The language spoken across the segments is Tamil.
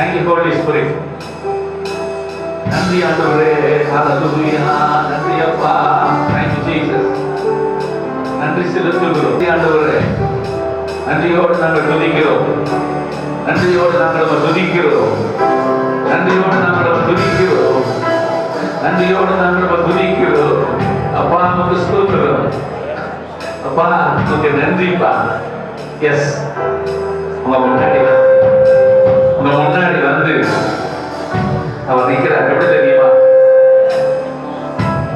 Thank you, Holy Spirit. நன்றி ஆண்டவரே, ஹalleluya. நன்றி அப்பா. Thank you Jesus. நன்றி செலுத்துகிறோம் ஆண்டவரே. நன்றியோடு நாங்கள் துதிக்கிறோம். நன்றியோடு நாங்கள் துதிக்கிறோம். நன்றியோடு நாங்கள் துதிக்கிறோம். நன்றியோடு நாங்கள் துதிக்கிறோம். அப்பா நமக்கு ஸ்தோத்திரம். அப்பா நமக்கு நன்றிப்பா. எஸ், உங்க முன்னாடி வந்து அவர் நிற்கிறார். எப்படி தெரியுமா?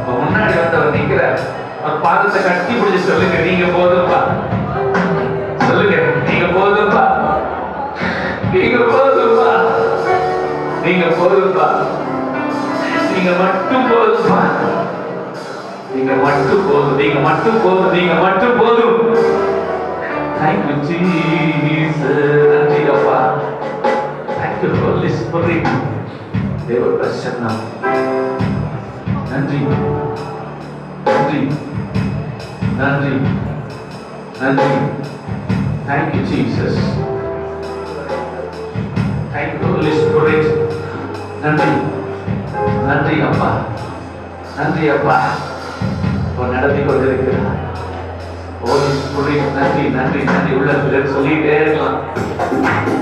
உங்க முன்னாடி வந்து அவர் நிற்கிறார். அவர் பாதத்தை கட்டி பிடிச்சு சொல்லுங்க, நீங்க போதும்பா. சொல்லுங்க, நீங்க போதும்பா. நீங்க போதும்பா. நீங்க போதும்பா. நீங்க மட்டும் போதும்பா. நீங்க மட்டும் போதும். நீங்க மட்டும் போதும். நீங்க மட்டும் போதும். Thank you Jesus. நன்றி அப்பா. Thank you Holy Spirit. தேவ பிரசன்னம். நன்றி நன்றி நன்றி நன்றி. Thank you Jesus. Thank you Holy Spirit. நன்றி நன்றி அப்பா. நன்றி அப்பா. நடத்தி கொண்டிருக்கிறார். Holy Spirit, நன்றி நன்றி நன்றி. உள்ளத்தில் சொல்லிட்டே இருக்கலாம்.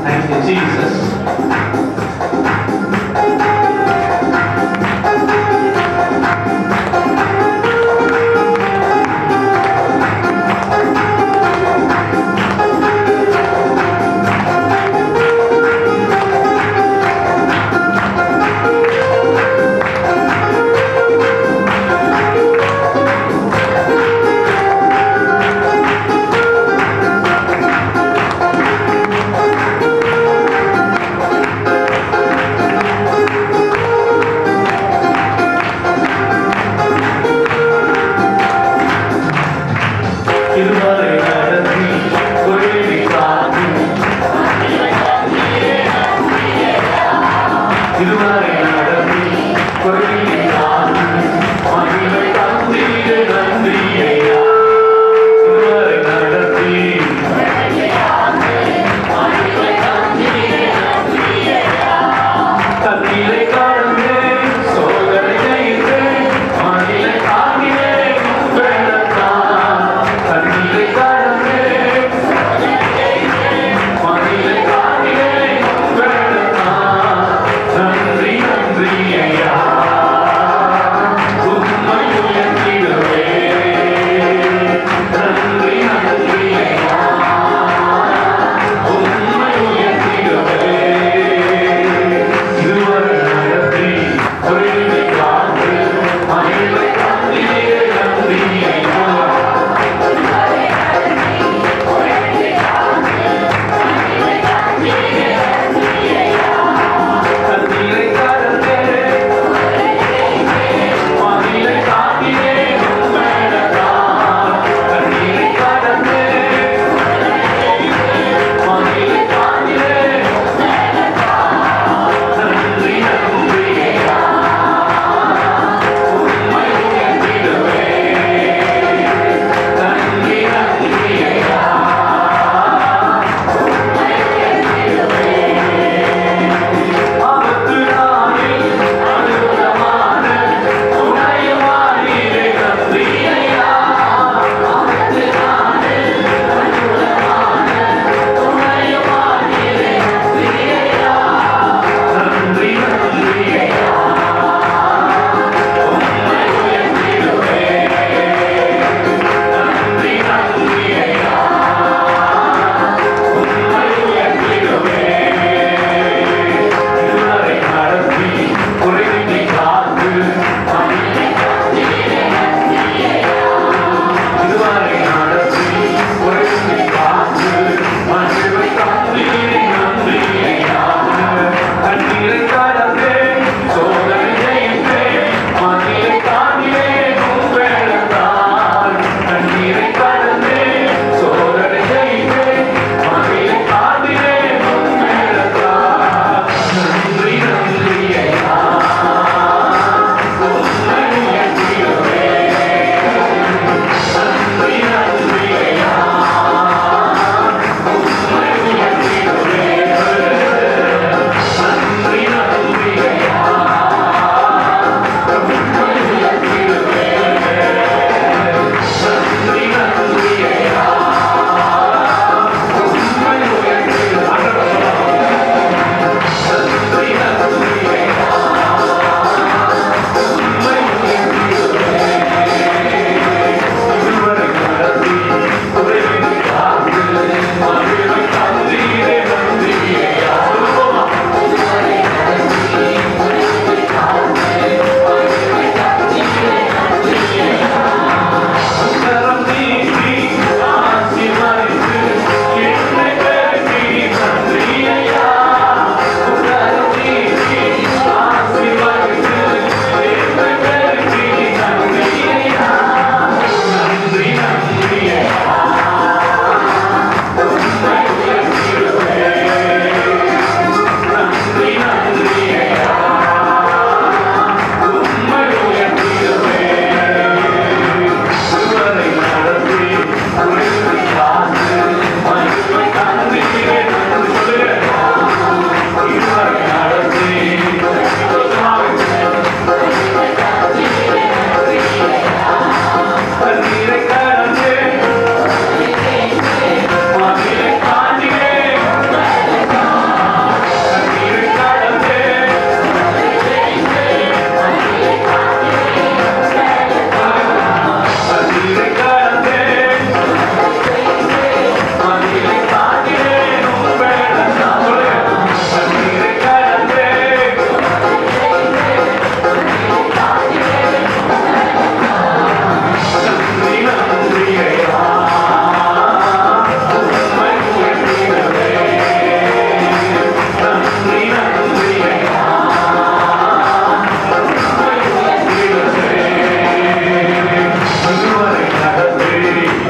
Thank you Jesus.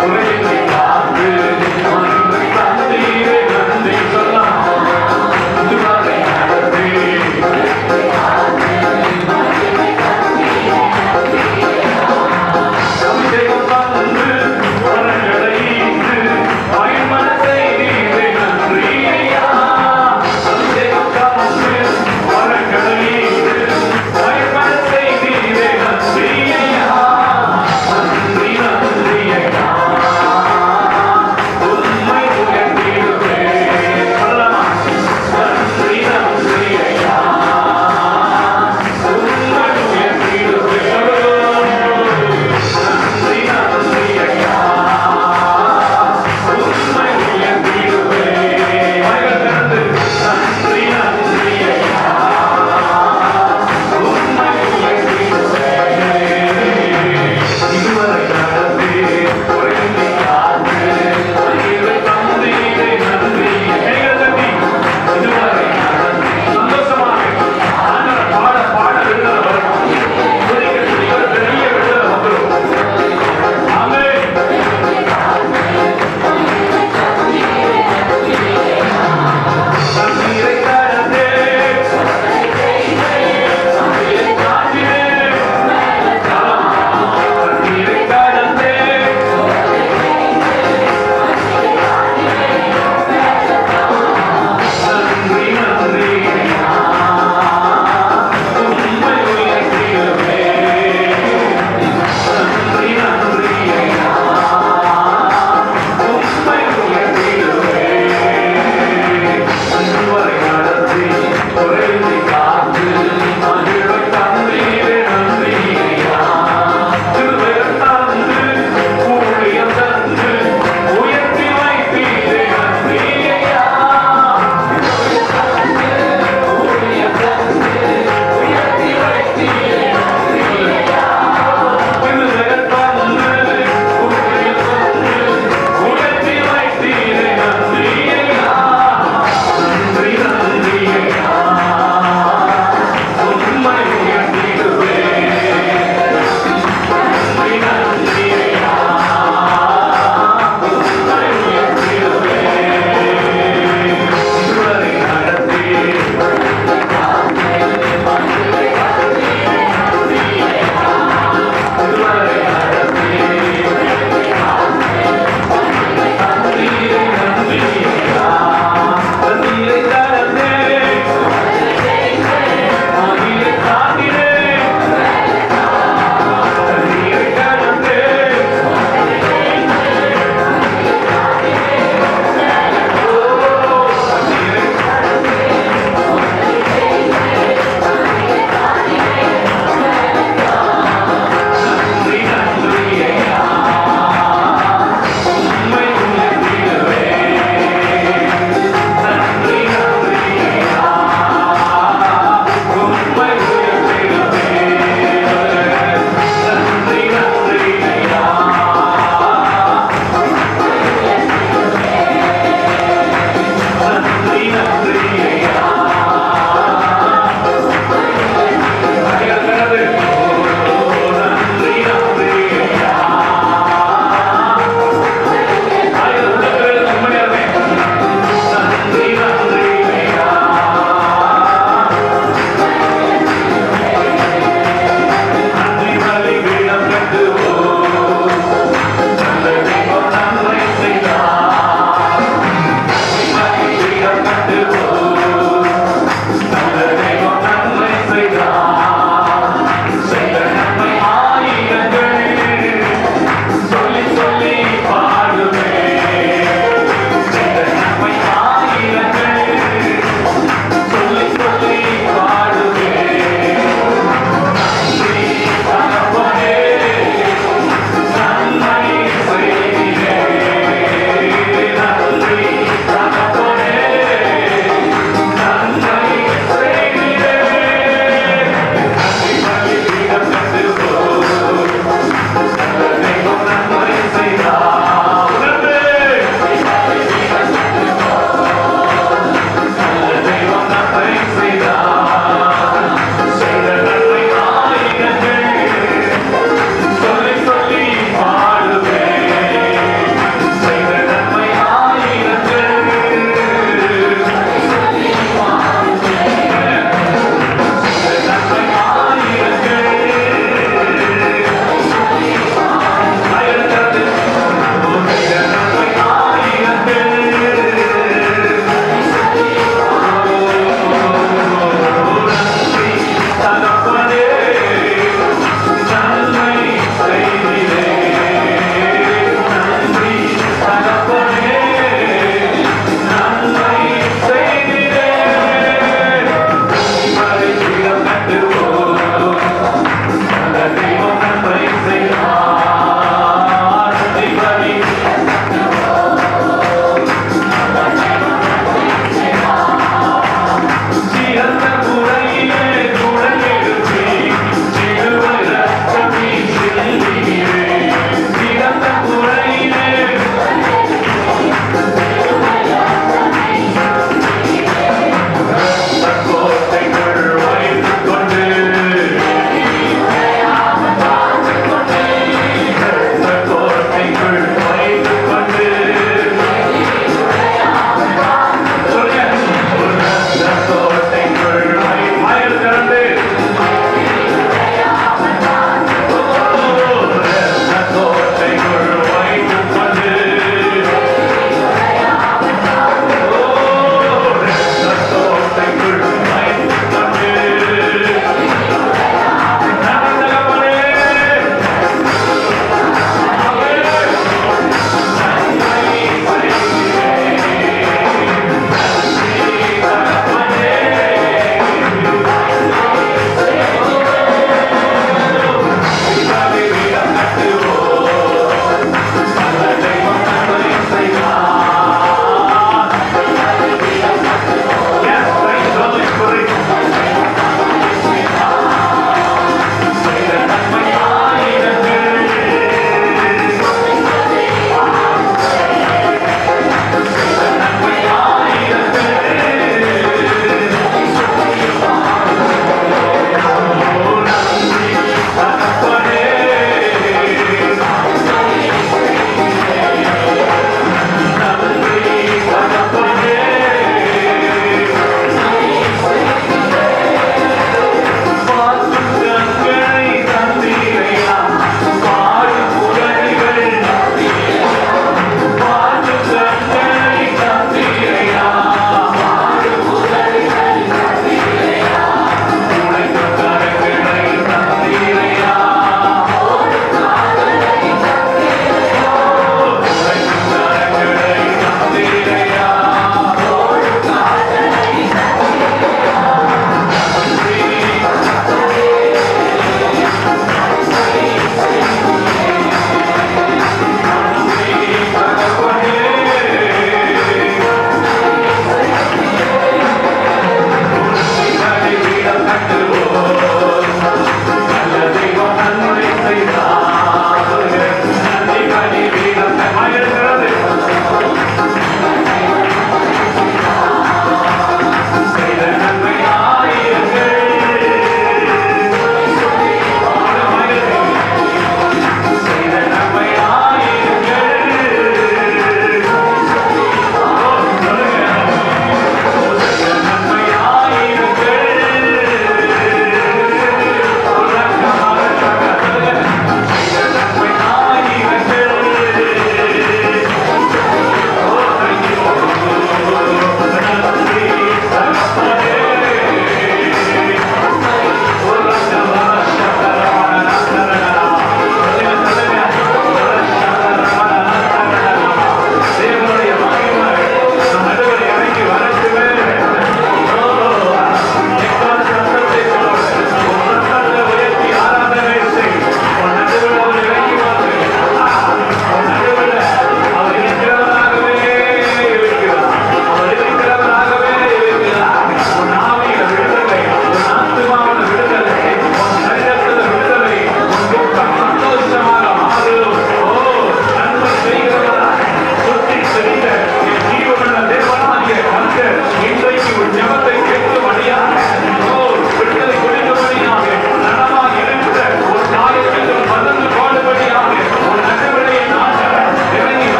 உலகத்தை காத்து மகிமை தந்தீரே நன்றி சொல்லலாம். இதுவரை நடத்தி அபிஷேகம் தந்து வரங்களை ஈந்து மகிழ்மன செய்தீரே நன்றி ஐயா. அபிஷேகம் தந்து வரங்களை ஈந்து மகிழ்மன செய்தீரே நன்றி ஐயா. நன்றி நன்றி ஐயா.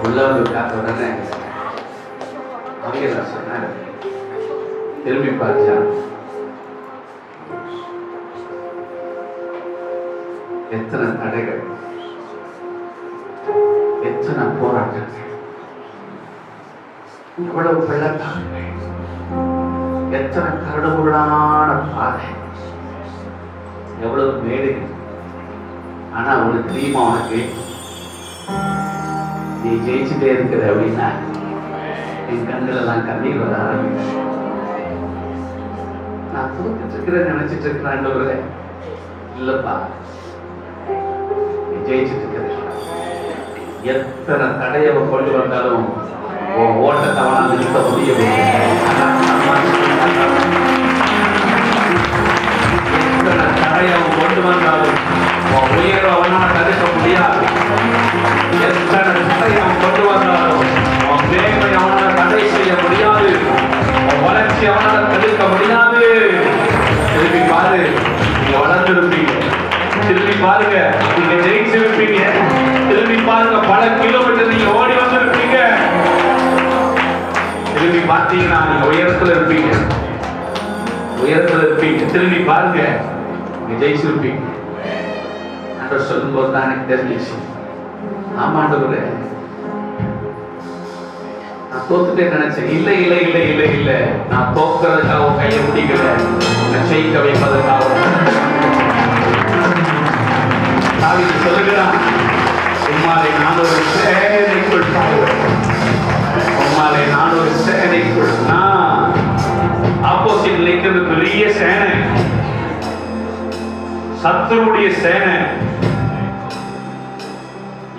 உள்ள வந்து உட்கார்ந்த உடனே ஆவியானவர் சொன்னார், திரும்பி பார்த்தா எத்தனை தடைகள், எத்தனை போராட்டங்கள், எவ்வளவு பள்ளத்தாக்குகள், எத்தனை கரடுமுரடான பாதை, எவ்வளவு மேடைகள். ஆனா உனக்கு தெரியுமா, உனக்கு நீ ஜெயிச்சுட்டே இருக்கிற அப்படின்னா என் கண்கள் எல்லாம் கண்ணீர் வர ஆரம்பிச்சு. நான் தூக்கிட்டு இருக்கிறேன் நினைச்சிட்டு இருக்கிறேன். இல்லப்பா, நீ ஜெயிச்சுட்டு இருக்கிற. எத்தனை தடையை கொண்டு வந்தாலும் ஓட்டத்தை அவனால் நிறுத்த முடியவில்லை. எத்தனை தடையை கொண்டு வந்தாலும் உயர்வு அவனால் தடுக்க முடியாது. எத்தனை தடையை கொண்டு வந்தாலும் மேன்மை அவனால் தடை செய்ய முடியாது. வளர்ச்சி அவனால் தடுக்க முடியாது. திரும்பி பாரு, நீங்க வளர்ந்துருப்பீங்க. திரும்பி பாருங்க, நீங்க ஜெயிச்சிருப்பீங்க. திரும்பி பாருங்க, பல கிலோமீட்டர் நீங்க ஓடி வந்திருப்பீங்க. திரும்பி பார்த்தீங்கன்னா நீங்க உயரத்துல இருப்பீங்க, உயரத்துல இருப்பீங்க. திரும்பி பாருங்க, நீங்க ஜெயிச்சிருப்பீங்க. ஆண்டவர் சொல்லும் போது தான் எனக்கு தெரிஞ்சிச்சு, ஆமா ஆண்டவரே, நான் தோத்துட்டே நினைச்சேன். இல்லை இல்லை இல்லை இல்லை இல்லை, நான் தோக்கிறதுக்காக கையை முடிக்கல, ஜெயிக்க வைப்பதற்காக. தாவீது சொல்லுகிறான், உம்மாலே நான் ஒரு சேனைக்குள் பாய்வேன், உம்மாலே நான் ஒரு சேனைக்குள். நான் ஆப்போசிட் நிற்கிறது பெரிய சேனை, சத்துருடைய சேனை.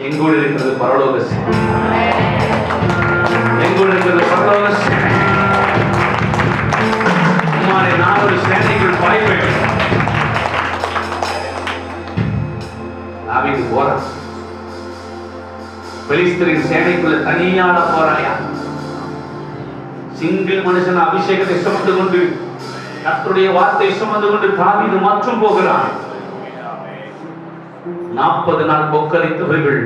எங்கூட இருக்கிறது பரலோக சேனை, எங்கூட இருக்கிறது பரலோக சேனை. உம்மாலே நான் ஒரு சேனைக்குள் பாய்வேன். தாவீது போறான், பெலிஸ்தரின் சேனைக்குள்ள தனியான போறாயா. சிங்கிள் மனுஷன் அபிஷேகத்தை சுமந்து கொண்டு, கர்த்தருடைய வார்த்தை சுமந்து கொண்டு தாவீது மற்றும் போகிறான். 40 நாள் கொக்கரித்தவர்கள்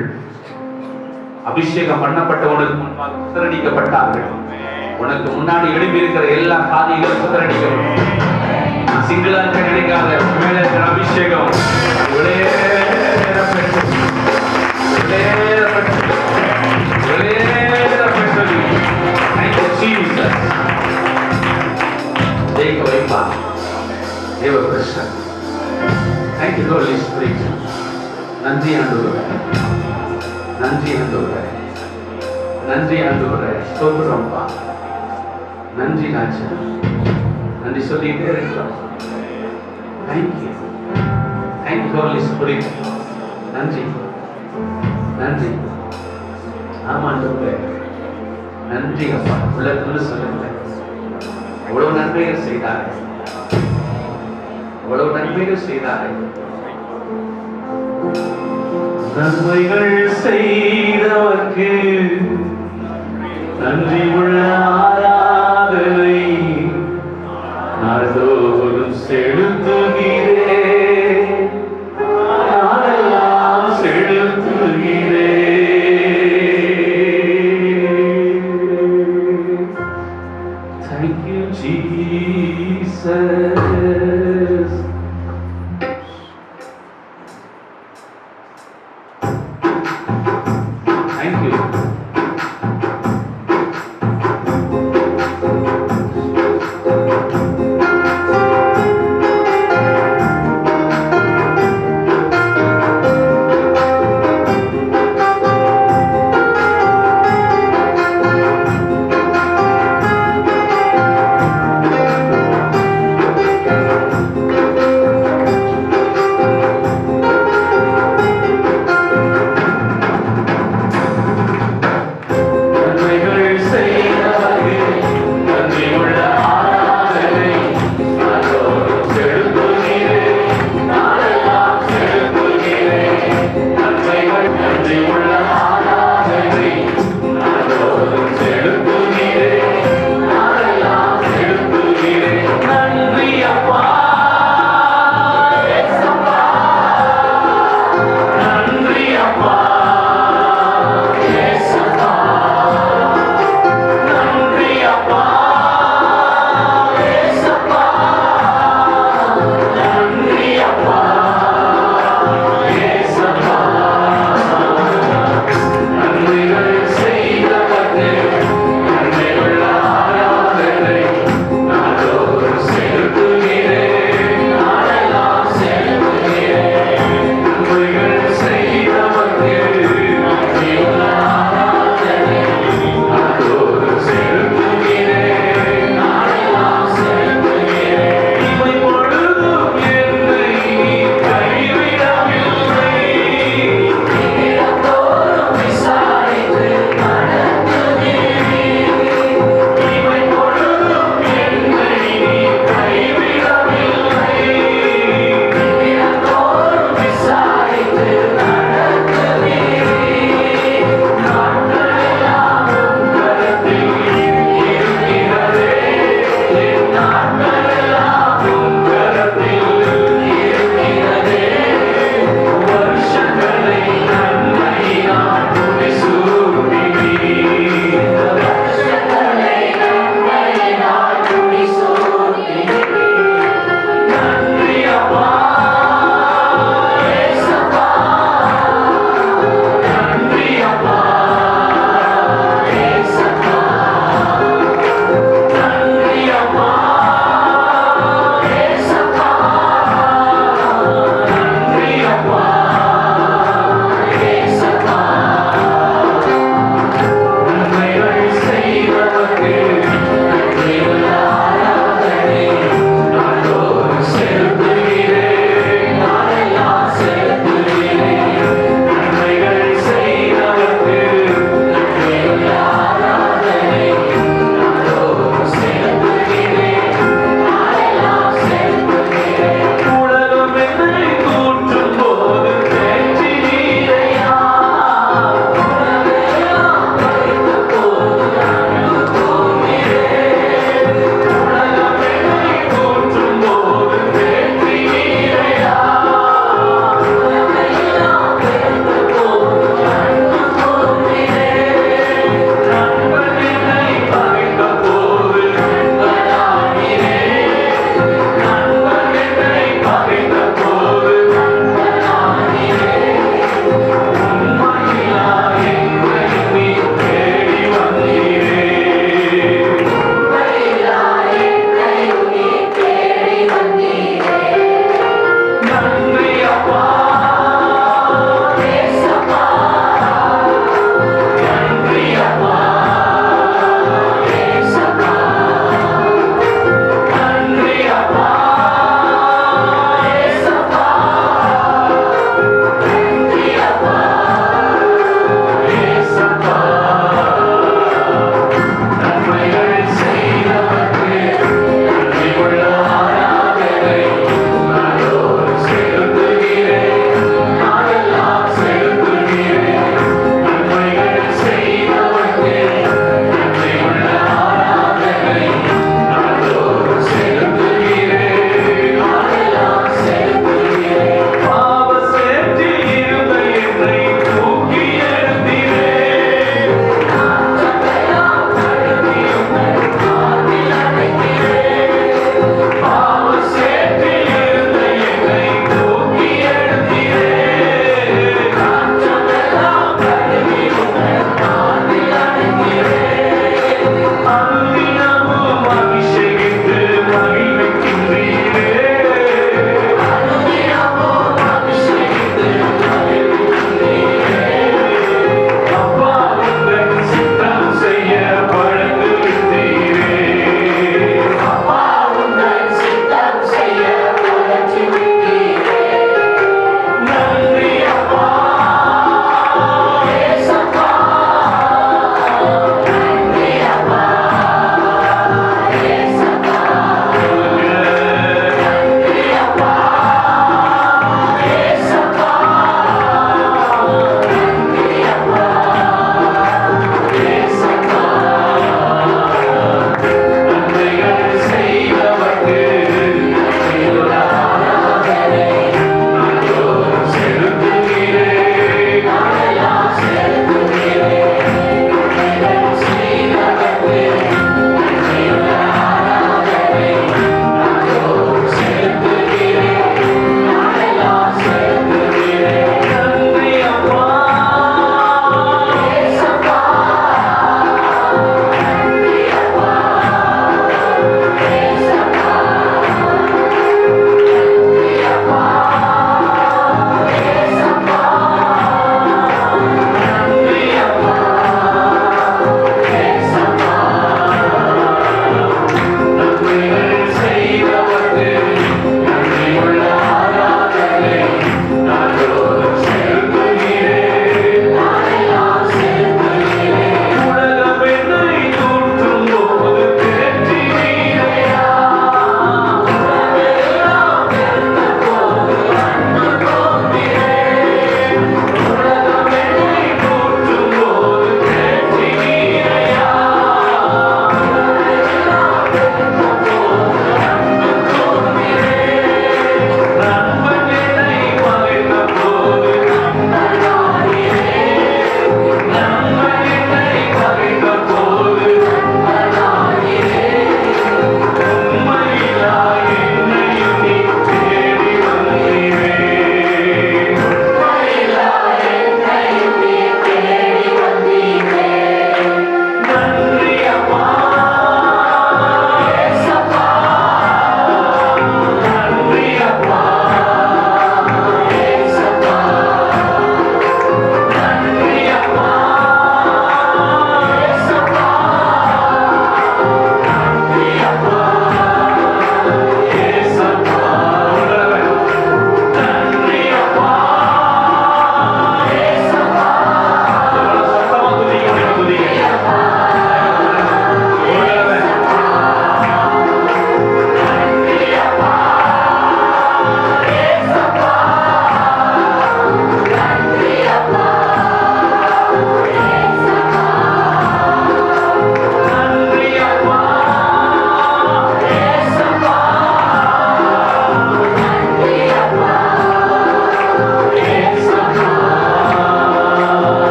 அபிஷேகம் பண்ணப்பட்டவனுக்கு முன்பாக சிதறடிக்கப்பட்டார்கள். உனக்கு முன்னாடி எழுப்பி இருக்கிற எல்லா காதிகளும் சிதறடிக்கப்படும். சிங்கிளா இருக்க நினைக்காத, மேல இருக்கிற அபிஷேகம் ஜெயிக்க வைப்பா தேவ Prasan. Thank you Holy Spirit. நன்றி ஆண்டவரே, நன்றி ஆண்டவரே, நன்றி ஆண்டவரே, ஸ்தோத்திரம்ப்பா, நன்றி ராஜா, நன்றி சொல்லிட்டே இருக்கலாம். Thank you, thank you Holy Spirit. நன்றி நன்றி. ஆமா ஆண்டவரே, நன்றி அப்பா. உள்ளத்துல சொல்லுங்க, அவ்வளவு நன்மைகள் செய்தாரே, அவ்வளவு நன்மைகள் செய்தாரே. நன்மைகள் செய்தவர்க்கு நன்றி உள்ள ஆராதனை நாள்தோறும் செலுத்துகிறே, நாளெல்லாம் செலுத்துகிறே. Thank you Jesus. Thank you.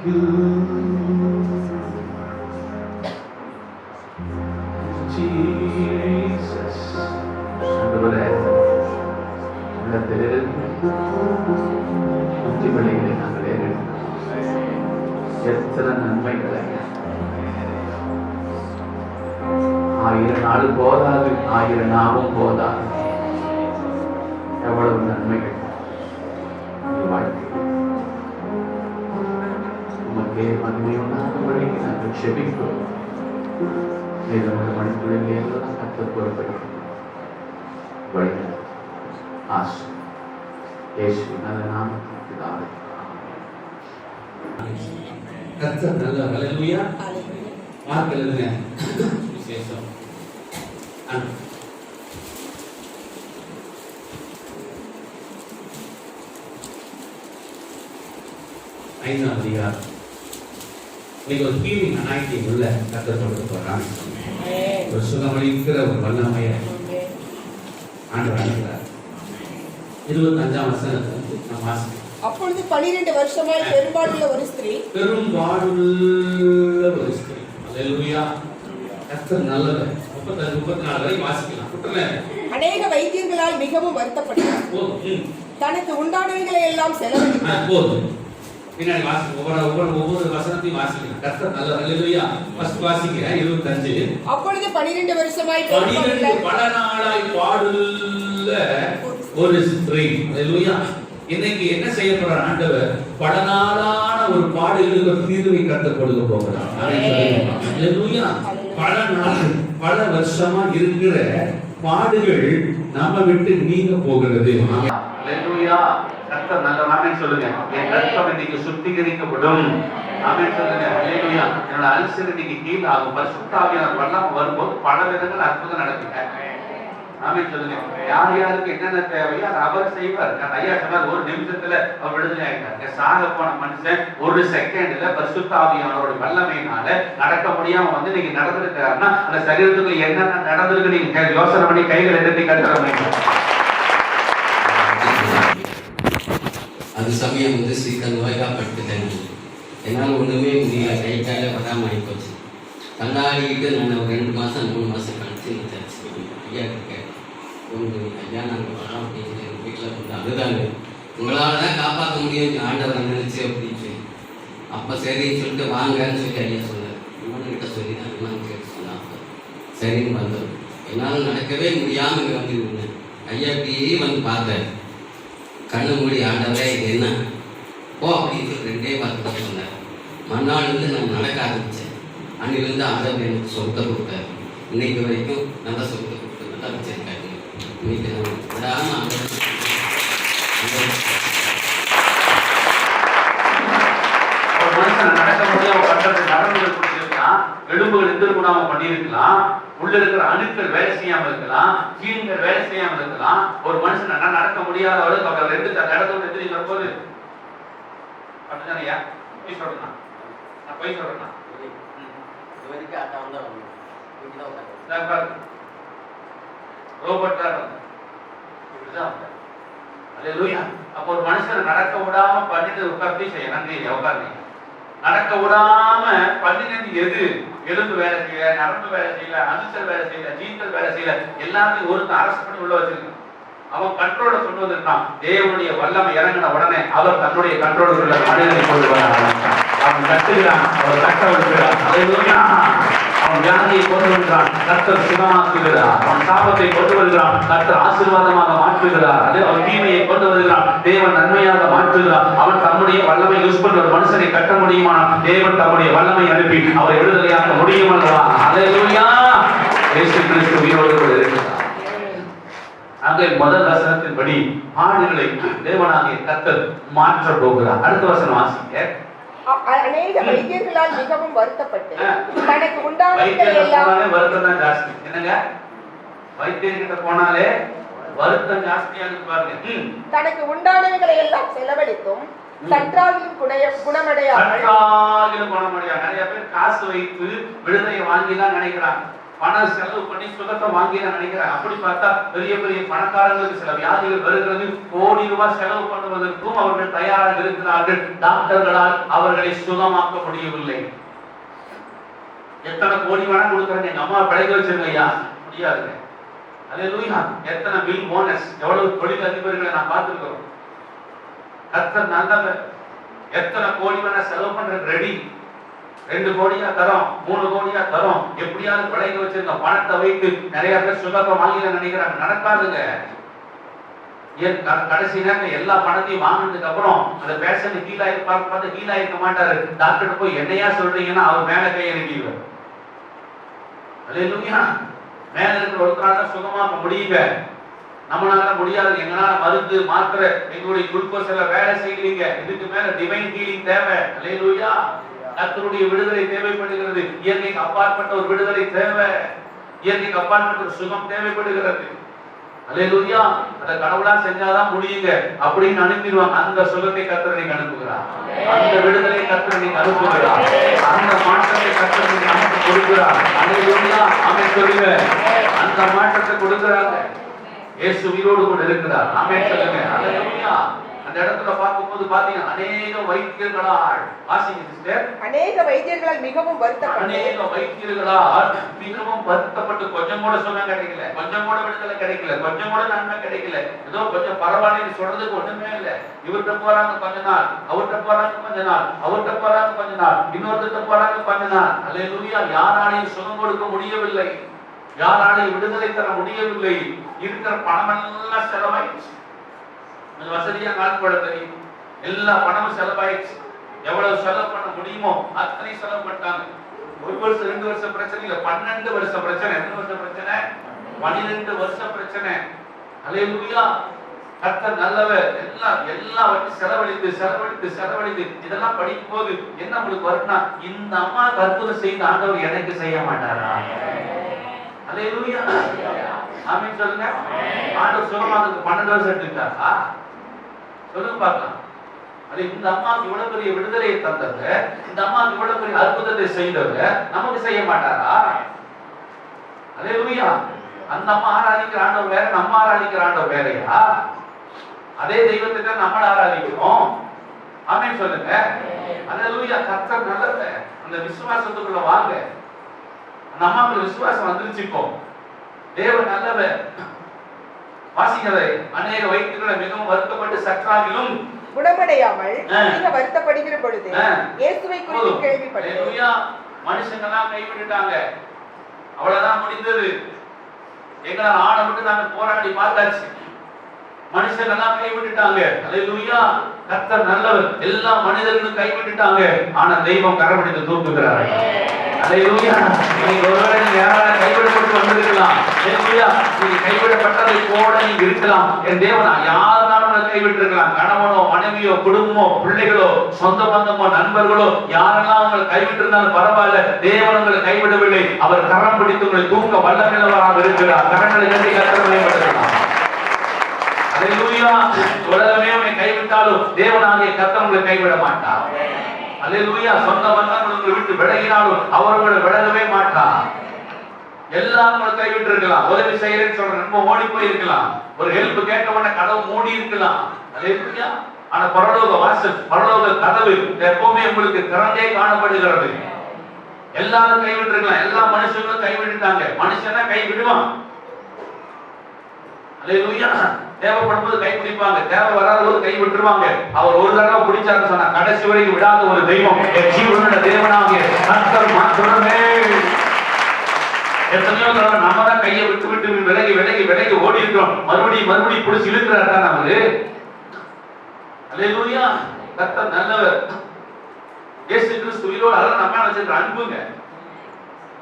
you, Jesus. ஆண்டவரே, உள்ளத்திலிருந்து புத்தி வழிகளை நாங்கள் ஏறெடுக்கிறோம். எத்தனை நன்மைகளை 1000 நாள் போதாது, 1000 நாவும் போதாது. எவ்வளவு நன்மைகள் வாழ்க்கை உமக்கே மகிமையுண்டாகும்படி நாங்கள் செபிக்கிறோம். நம்முடைய மனிதர்களில் எல்லாம் கர்த்தர் பொறுப்பை வழி ஆசை இயேசுவின் நல்ல நாமத்தில் பிதாவே. கர்த்தர் நல்லவர். ஹல்லேலூயா. மார்க் எழுதின விசேஷம் 5ஆம் அதிகாரம். இன்னைக்கு ஒரு ஹீலிங் அனாயிட்டிங் உள்ள கர்த்தர் கொடுக்க போறாங்க. ஒரு சுகமளிக்கிற ஒரு வல்லமையை ஆண்டவர் அனுப்புகிறார். 25ஆம் வசனத்தை நாம் வாசிக்கிறோம். அப்பொழுது 12 வருஷமாய் பெரும்பாடுள்ள ஒரு ஸ்திரீ ஹல்லேலூயா. கர்த்தர் நல்லவர். 34 வரை வாசிக்கலாம். குற்றமே அநேக வைத்தியங்களால் மிகவும் வருத்தப்பட்டார். தனக்கு உண்டானவைகளை எல்லாம் செலவழித்தார். போதும். பின்னாடி வாசிக்க ஒவ்வொரு வசனத்தையும் வாசிக்கலாம். கர்த்தர் நல்லவர். ஹல்லேலூயா. ஃபர்ஸ்ட் வாசிங்க 25. அப்பொழுது 12 வருஷமாய் 12 பல நாளாய் பாடுள்ள ஒரு ஸ்திரீ. ஹல்லேலூயா. இன்னைக்கு என்ன செய்ய போறார் ஆண்டவர்? பல நாளான ஒரு பாடுகளுக்கு ஒரு தீர்வை கற்றுக் கொடுக்க போகிறார். ஹல்லேலூயா. பல நாள் பல வருஷமா இருக்கிற பாடுகள் நம்ம விட்டு நீங்க போகிறது. ஹல்லேலூயா. கர்த்தர் நல்லவர். ஆமென் சொல்லுங்க. என் ரத்தம் இன்னைக்கு சுத்திகரிக்கப்படும். ஆமென் சொல்லுங்க. ஹல்லேலூயா. என்னோட அல்சர் இன்னைக்கு ஹீல் ஆகும். பரிசுத்த ஆவியானவர் வல்லமை வரும்போது பல விதங்கள் அற்புதம் நடக்குங்க. ஆமென் சொல்லுங்க. யார் யாருக்கு என்னென்ன தேவையோ அதை அவர் செய்வார். ஐயா சொன்னார், ஒரு நிமிஷத்துல அவர் விடுதலை ஆயிட்டார். சாக போன மனுஷன் ஒரு செகண்ட்ல பரிசுத்த ஆவியானவரோட வல்லமையினால நடக்க முடியாம வந்து நீங்க நடந்திருக்கிறாருன்னா அந்த சரீரத்துக்குள்ள என்னென்ன நடந்திருக்கு நீங்க யோசனை பண்ணி கைகளை எடுத்து கட்டுற அது சமயம் வந்து சீக்கிரம் நோய்காப்பட்டுட்டேன். என்னால் ஒன்றுமே முடியல. கை கால வராமல் ஆகி போச்சு. கண்ணாடிக்கிட்டு நான் ஒரு 2 மாதம் 3 மாதம் கழிச்சு நினைச்சாச்சு. ஐயா கேட்டேன், ஐயா நாங்கள் வரோம் அப்படின்னு எங்கள் வீட்டில் வந்து அதுதாங்க உங்களால் தான் காப்பாற்ற முடியும் ஆண்டவரை நினைச்சு அப்படின்னு சொல்லி. அப்போ சரின்னு சொல்லிட்டு வாங்கன்னு சொல்லி ஐயா சொன்னார். இவன்கிட்ட சொல்லி தான் இவன் கேட்டு சொன்னான். சரின்னு வந்தோம். என்னால் நடக்கவே முடியாமல் இங்கே வந்து இருந்தேன். ஐயா இப்படியே வந்து பார்த்தேன். கண்ணு மூடி ஆண்டவரே இது என்ன போ அப்படின்னு சொல்லி 2 வார்த்தை சொன்னார். மறுநாள்லேருந்து நான் நடக்க ஆரம்பித்தேன். அன்னிலிருந்து ஆண்டவர் எனக்கு சொத்தை கொடுத்தாரு. இன்னைக்கு வரைக்கும் நல்லா சொத்தை கொடுத்து நல்லா வச்சிருக்காரு. இன்னைக்கு நான் விடாமல் ஆண்டவர் நடக்க முடியாம பண்றது நரம்புகள் கொடுத்திருக்கலாம், எலும்புகள் எந்திரக்கூடாம பண்ணியிருக்கலாம், உள்ள இருக்கிற அணுக்கள் வேலை செய்யாம இருக்கலாம், ஜீன்கள் வேலை செய்யாம இருக்கலாம். ஒரு மனுஷன் நடக்க முடியாத அளவுக்கு அவர் 2 இடத்துல எதிரி வரும்போது அப்படிதானையா போய் சொல்றேன். நான் போய் சொல்றேன். ரோபோட் தான் அப்போ ஒரு மனுஷனை நடக்க விடாம பண்ணிட்டு உட்கார்ந்து செய்ய நன்றி உட்கார்ந்து நடக்க விடாம பண்ணினது எது? எலும்பு வேலை செய்யல, நரம்பு வேலை செய்யல, அனுசல் வேலை செய்யல, ஜீத்தல் வேலை செய்யல, எல்லாத்தையும் ஒருத்தன் அரசு பண்ணி உள்ள வச்சிருக்கான். அவன் கண்ட்ரோல கொண்டு வந்திருக்கான். தேவனுடைய வல்லமை இறங்கின உடனே அவர் தன்னுடைய கண்ட்ரோலுக்குள்ள மனிதனை கொண்டு வர ஆரம்பிச்சான். அவன் கட்டுகிறான், அவர் கட்ட விடுகிறான். அவன் வியாதியை கொண்டு வருகிறான், கர்த்தர் சுகமாக்குகிறார். அவன் சாபத்தை கொண்டு வருகிறான், கர்த்தர் ஆசீர்வாதமாக மாற்றுகிறார். அது அவன் தீமையை கொண்டு வருகிறான், தேவன் நன்மையாக மாற்றுகிறார். அவன் தம்முடைய வல்லமை யூஸ் பண்ண ஒரு மனுஷனை கட்ட முடியுமானால் தேவன் தம்முடைய வல்லமை அனுப்பி அவரை விடுதலையாக்க முடியும் அல்லவா? அல்லேலூயா. இயேசு கிறிஸ்து உயிரோடு இருக்கிறார். அங்கே முதல் வசனத்தின்படி பாடுகளை தேவனாகிய கர்த்தர் மாற்ற போகிறார். அடுத்த வசனம் வாசிங்க. அநேக வைத்தியர்களால் மிகவும் வருத்தப்பட்டு தனக்கு உண்டானவைகளை எல்லாம் வருத்தம் தான் ஜாஸ்தி. என்னங்க வைத்தியர்கிட்ட போனாலே வருத்தம் ஜாஸ்தியா இருக்கு பாருங்க. தனக்கு உண்டானவைகளை எல்லாம் செலவழித்தும் சற்றாகிலும் குணமடையாமல் நிறைய பேர் காசு வைத்து விடுதலை வாங்கி தான் நினைக்கிறாங்க. பணம் செலவு பண்ணி சுகத்தை வாங்கி நான் நினைக்கிறேன். அப்படி பார்த்தா பெரிய பெரிய பணக்காரங்களுக்கு சில வியாதிகள் வருகிறது. கோடி ரூபாய் செலவு பண்ணுவதற்கும் அவர்கள் தயாராக இருக்கிறார்கள். டாக்டர்களால் அவர்களை சுகமாக்க முடியவில்லை. எத்தனை கோடி வேணா கொடுக்குறேன், எங்க அம்மா பிழைக்க வச்சிருங்க ஐயா, முடியாதுங்க. அல்லேலூயா. எத்தனை பில் போனஸ், எவ்வளவு தொழில் அதிபர்களை நான் பார்த்திருக்கிறோம். கர்த்தர் நல்லவர். எத்தனை கோடி வேணா செலவு பண்றது ரெடி. 2 கோடியா தரோம், 3 கோடியா தரோம், எப்படியாவது பிழைக்க வச்சிருக்க பணத்தை வைத்து நிறைய பேர் சுகத்தை வாங்கி நினைக்கிறாங்க. நடக்காதுங்க. கடைசி நேரம் எல்லா பணத்தையும் வாங்கினதுக்கு அப்புறம் அந்த பேஷண்ட் பார்த்து ஹீலாயிருக்க மாட்டாரு. டாக்டர் போய் என்னையா சொல்றீங்கன்னா அவர் மேல கையை நிறுத்திடுவார். அல்லேலூயா. மேல இருக்கிற ஒருத்தரால சுகமாக்க முடியுங்க, நம்மளால முடியாது. எங்களால மருந்து மாத்திரை எங்களுடைய குளுக்கோஸ் எல்லாம் வேலை செய்யலீங்க. இதுக்கு மேல டிவைன் ஹீலிங் தேவை. அல்லேலூயா. கர்த்தருடைய விடுதலை தேவைப்படுகிறது. இயற்கைக்கு அப்பாற்பட்ட ஒரு விடுதலை தேவை. இயற்கைக்கு அப்பாற்பட்ட ஒரு சுகம் தேவைப்படுகிறது. அல்லேலூயா. அத கடவுளா செஞ்சாதான் முடியுங்க அப்படின்னு அனுப்பிடுவாங்க. அந்த சுகத்தை கர்த்தர் நீங்க அனுப்புகிறார். அந்த விடுதலை கர்த்தர் நீங்க அனுப்புகிறார். அந்த மாற்றத்தை கர்த்தர் நீங்க நமக்கு கொடுக்கிறார். அல்லேலூயா. ஆமென் சொல்லுங்க. அந்த மாற்றத்தை கொடுக்கிறாங்க. இயேசு உயிரோடு கூட இருக்கிறார். ஆமென் சொல்லுங்க. அல்லேலூயா. அந்த இடத்துல பார்க்கும்போது பாத்தீங்கன்னா அநேக வைத்தியர்களால் வாசிங்க சிஸ்டர், அநேக வைத்தியர்களால் மிகவும் வருத்தப்பட்டு கொஞ்சம் கூட சுகம் கிடைக்கல, கொஞ்சம் கூட விடுதலை கிடைக்கல, கொஞ்சம் கூட நன்மை கிடைக்கல. ஏதோ கொஞ்சம் பரவாயில்லைன்னு சொல்றதுக்கு ஒண்ணுமே இல்லை. இவர்கிட்ட போறாங்க கொஞ்ச நாள், அவர்கிட்ட போறாங்க கொஞ்ச நாள், அவர்கிட்ட போறாங்க கொஞ்ச நாள், இன்னொருத்த போறாங்க கொஞ்ச நாள். அல்லேலூயா. யாராலையும் சுகம் கொடுக்க முடியவில்லை, யாராலையும் விடுதலை தர முடியவில்லை. இருக்கிற பணம் எல்லாம் செலவாயிடுச்சு. வசதியா நாட்பட தெரியும், எல்லா பணமும் செலவாயிடுச்சு. எவ்வளவு செலவு பண்ண முடியுமோ அத்தனை செலவு பண்ணிட்டாங்க. 1 வருஷம் 2 வருஷம் பிரச்சனை இல்ல, 12 வருஷம் பிரச்சனை. எத்தனை வருஷம் பிரச்சனை? 12 வருஷம் பிரச்சனை. அல்லேலூயா. கர்த்தர் நல்லவர். எல்லாம் வச்சு செலவழித்து இதெல்லாம் படிக்கும் போது என்ன உங்களுக்கு வரும்னா, இந்த அம்மா அற்புதம் செய்த ஆண்டவர் எனக்கு செய்ய மாட்டாரா? அல்லேலூயா. ஆமென் சொல்லுங்க. ஆண்டவர் சுகமாக்கு 12 வருஷம் எடுத்துட்டாரா? சொல்லுங்க பார்க்கலாம். அது இந்த அம்மாவுக்கு இவ்வளவு பெரிய விடுதலையை தந்தது, இந்த அம்மாவுக்கு இவ்வளவு பெரிய அற்புதத்தை செய்தது நமக்கு செய்ய மாட்டாரா? அல்லேலூயா. அந்த அம்மா ஆராதிக்கிற ஆண்டவர் வேற, நம்ம ஆராதிக்கிற ஆண்டவர் வேறயா? அதே தெய்வத்தை தான் நம்ம ஆராதிக்கிறோம். ஆமென் சொல்லுங்க. அல்லேலூயா. கர்த்தர் நல்லவர். அந்த விசுவாசத்துக்குள்ள வாங்க. அந்த அம்மாவுக்கு விசுவாசம் வந்துருச்சு. இப்போ தேவன் நல்லவர். வாசிங்களே. அநேக வைத்தியர்களை மிகவும் வருத்தப்பட்டு சற்றாகிலும் குணமடையாமல் அதிக வருத்தப்படுகிற பொழுது இயேசுவை குறித்து கேள்விப்பட்டேன். அல்லேலூயா. மனுஷங்கெல்லாம் கைவிட்டுட்டாங்க, அவ்வளவுதான் முடிந்தது. எங்களால் ஆட விட்டு நாங்க போராடி பார்த்தாச்சு. மனுஷங்கெல்லாம் கைவிட்டுட்டாங்க. அல்லேலூயா. கர்த்தர் நல்லவர். எல்லா மனிதர்களும் கைவிட்டுட்டாங்க, ஆனா தெய்வம் கரம்பிடித்து தூக்குகிறார். அல்லேலூயா. நீங்க ஒருவேளை நீங்க யாரால கைவிடப்பட்டு வந்திருக்கலாம். அல்லேலூயா. நீங்க கைவிடப்பட்டதை போல நீங்க இருக்கலாம். என் தேவனா யாராலும் கைவிட்டு இருக்கலாம். கணவனோ மனைவியோ குடும்பமோ பிள்ளைகளோ சொந்த பந்தமோ நண்பர்களோ யாரெல்லாம் உங்களை கைவிட்டு இருந்தாலும் பரவாயில்ல, தேவன் உங்களை கைவிடவில்லை. அவர் கரம் பிடித்து உங்களை தூக்க வல்லமையுள்ளவராக இருக்கிறார். கரங்களை கட்டி கர்த்தரை மேம்படுத்தலாம். அல்லேலூயா. உலகமே உன்னை கைவிட்டாலும் தேவனாகிய கர்த்தர் உங்களை கைவிட மாட்டார். அல்லேலூயா. சொந்த பந்தங்கள் உங்களை விட்டு விலகினாலும் அவர் உங்களை விலகவே மாட்டார். எல்லாரும் உங்களை கைவிட்டு இருக்கலாம். உதவி செய்யறேன்னு சொல்ற நம்ம ஓடி போய் இருக்கலாம். ஒரு ஹெல்ப் கேட்ட உடனே கதவு மூடி இருக்கலாம். அல்லேலூயா. ஆனா பரலோக வாசல், பரலோக கதவு எப்பவுமே உங்களுக்கு திறந்தே காணப்படுகிறது. எல்லாரும் கைவிட்டு இருக்கலாம். எல்லா மனுஷங்களும் கைவிட்டுட்டாங்க. மனுஷனா கைவிடுவான். அல்லேலூயா. தேவைப்படும் போது கை பிடிப்பாங்க, தேவை வராத போது கை விட்டுருவாங்க. அவர் ஒரு தடவை பிடிச்சாருன்னு சொன்னா கடைசி வரைக்கும் விடாத ஒரு தெய்வம் என் ஜீவனுள்ள தேவனாகிய கர்த்தர் மாத்திரமே. எத்தனையோ தடவை நம்ம தான் கையை விட்டு விலகி ஓடி இருக்கிறோம். மறுபடியும் பிடிச்சி இழுக்கிறார் தான் அவரு. அல்லேலூயா. கர்த்தர் நல்லவர். இயேசு கிறிஸ்து உயிரோடு அதெல்லாம் நம்ம வச்சிருக்கிற அன்புங்க.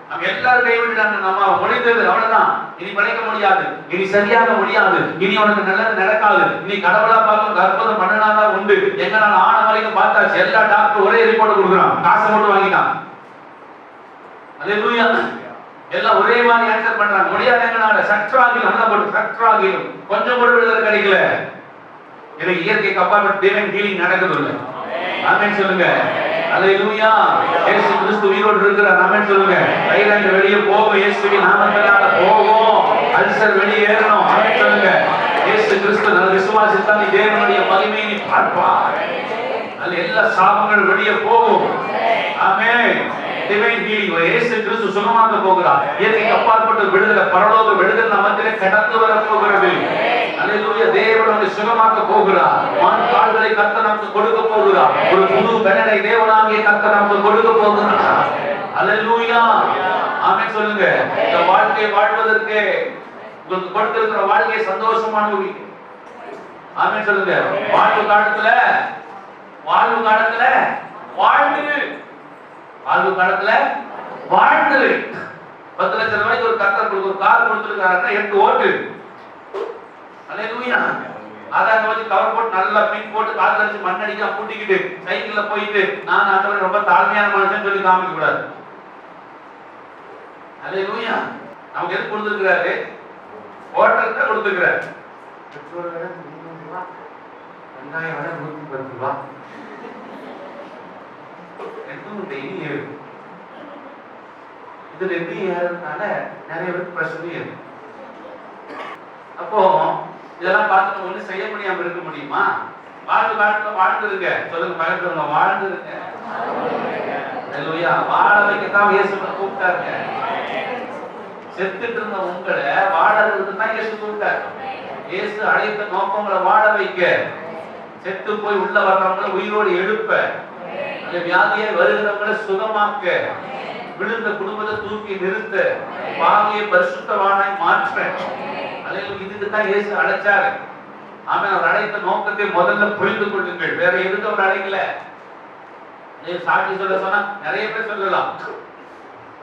நம்ம எல்லாரும் கைவிட்டுட்டாங்க. நம்ம முடிந்தது அவ்வளவுதான். இனி படைக்க முடியாது, இனி சரியாக முடியாது, இனி உனக்கு நல்லது நடக்காது, இனி கடவுளா பார்க்க அற்புதம் பண்ணனாதான் உண்டு. எங்களால ஆன வரைக்கும் பார்த்தாச்சு. எல்லா டாக்டர் ஒரே ரிப்போர்ட் கொடுக்குறான், காசை மட்டும் வாங்கிட்டான். அல்லேலூயா. எல்லாம் ஒரே மாதிரி ஆன்சர் பண்றாங்க. முடியாது. எங்களால சற்றாகிலும் நல்லா போட்டு சற்றாகிலும் கொஞ்சம் கூட விடுதலை கிடைக்கல. எனக்கு இயற்கைக்கு அப்பாற்பட்ட தேவன் ஹீலிங் நடக்குது. ஆமென் சொல்லுங்க. அல்லேலூயா. இயேசு கிறிஸ்து கொண்டிருக்கிறார். ஆமென் சொல்லுங்க. தைராய்டு வெளியே போகும், இயேசுவின் நாமத்தினால போகும். அல்சர் வெளியேறணும். ஆமென் சொல்லுங்க. இயேசு கிறிஸ்து நல்ல விசுவாசித்தால் நீ தேவனுடைய மகிமையை நீ பார்ப்பாய். அல்ல எல்லா சாபங்களும் வெளியே போகும். ஆமென். டிவைன் ஹீலிங் இயேசு கிறிஸ்து சுகமாக்க போகிறார். இயற்கைக்கு அப்பாற்பட்ட விடுதலை, பரலோக விடுதலை நமக்கு கடந்து வர போகிறது. அல்லேலூயா. தேவன் நம்மை சுகமாக்க போகிறார். மான் கால்களை கர்த்தர் நமக்கு கொடுக்க போகிறார். ஒரு புது பலனை தேவனாகிய கர்த்தர் நமக்கு கொடுக்க போகிறார். அல்லேலூயா. ஆமென் சொல்லுங்க. இந்த வாழ்க்கையை வாழ்வதற்கு உங்களுக்கு கொடுத்திருக்கிற வாழ்க்கை சந்தோஷமான வாழ்க்கை. ஆமென் சொல்லுங்க. வாழ்வு காலத்துல வாழ்வு காலத்துல வாழ்ந்து 10 லட்சம் ரூபாய்க்கு ஒரு கர்த்தர் கொடுக்க ஒரு கார் கொடுத்திருக்காருன்னா 8 ஓட்டு. அல்லேலூயா. அத வச்சு கவர் போட்டு நல்லா பின் போட்டு கால் கழிச்சு மண்ணடிக்க பூட்டிக்கிட்டு சைக்கிள்ல போயிட்டு நான் ஆண்டவரே ரொம்ப தாழ்மையான மனுஷன் சொல்லி காமிக்க கூடாது. அல்லேலூயா. நமக்கு எது கொடுத்திருக்காரு? ஓட்டத்தை கொடுத்திருக்காரு. பெட்ரோல் விலை 300 ரூபாய், வெங்காயம் விலை 110 ரூபாய். டெய்லி ஏறும். இதுல எப்படி ஏறதுனால நிறைய பேருக்கு பிரச்சனை இருக்கு. அப்போ இதெல்லாம் பார்த்து ஒண்ணு செய்ய முடியாம இருக்க முடியுமா? வாழ்ந்துருங்க. சொல்லுங்க பக்கத்துல வாழ்ந்துருங்க. அல்லேலூயா. வாழ வைக்கத்தான் இயேசு கூப்பிட்டாருங்க. செத்துட்டு இருந்த உங்களை வாழறதுக்கு தான் இயேசு கூப்பிட்டார். இயேசு அழைத்த நோக்கங்களை வாழ வைக்க, செத்து போய் உள்ள வர்றவங்களை உயிரோடு எழுப்ப, அந்த வியாதியை வருகிறவங்களை சுகமாக்க, விழுந்த குடும்பத்தை தூக்கி நிறுத்த, பாவியை பரிசுத்தவானாய் மாற்ற. அல்லேலூயா. இதுக்கு தான் இயேசு அழைச்சாரு. ஆமென். அவர் அழைத்த நோக்கத்தை முதல்ல புரிந்து கொள்ளுங்கள். வேற எதுக்கு அவர் அழைக்கல? சாட்சி சொல்ல சொன்னா நிறைய பேர் சொல்லலாம்.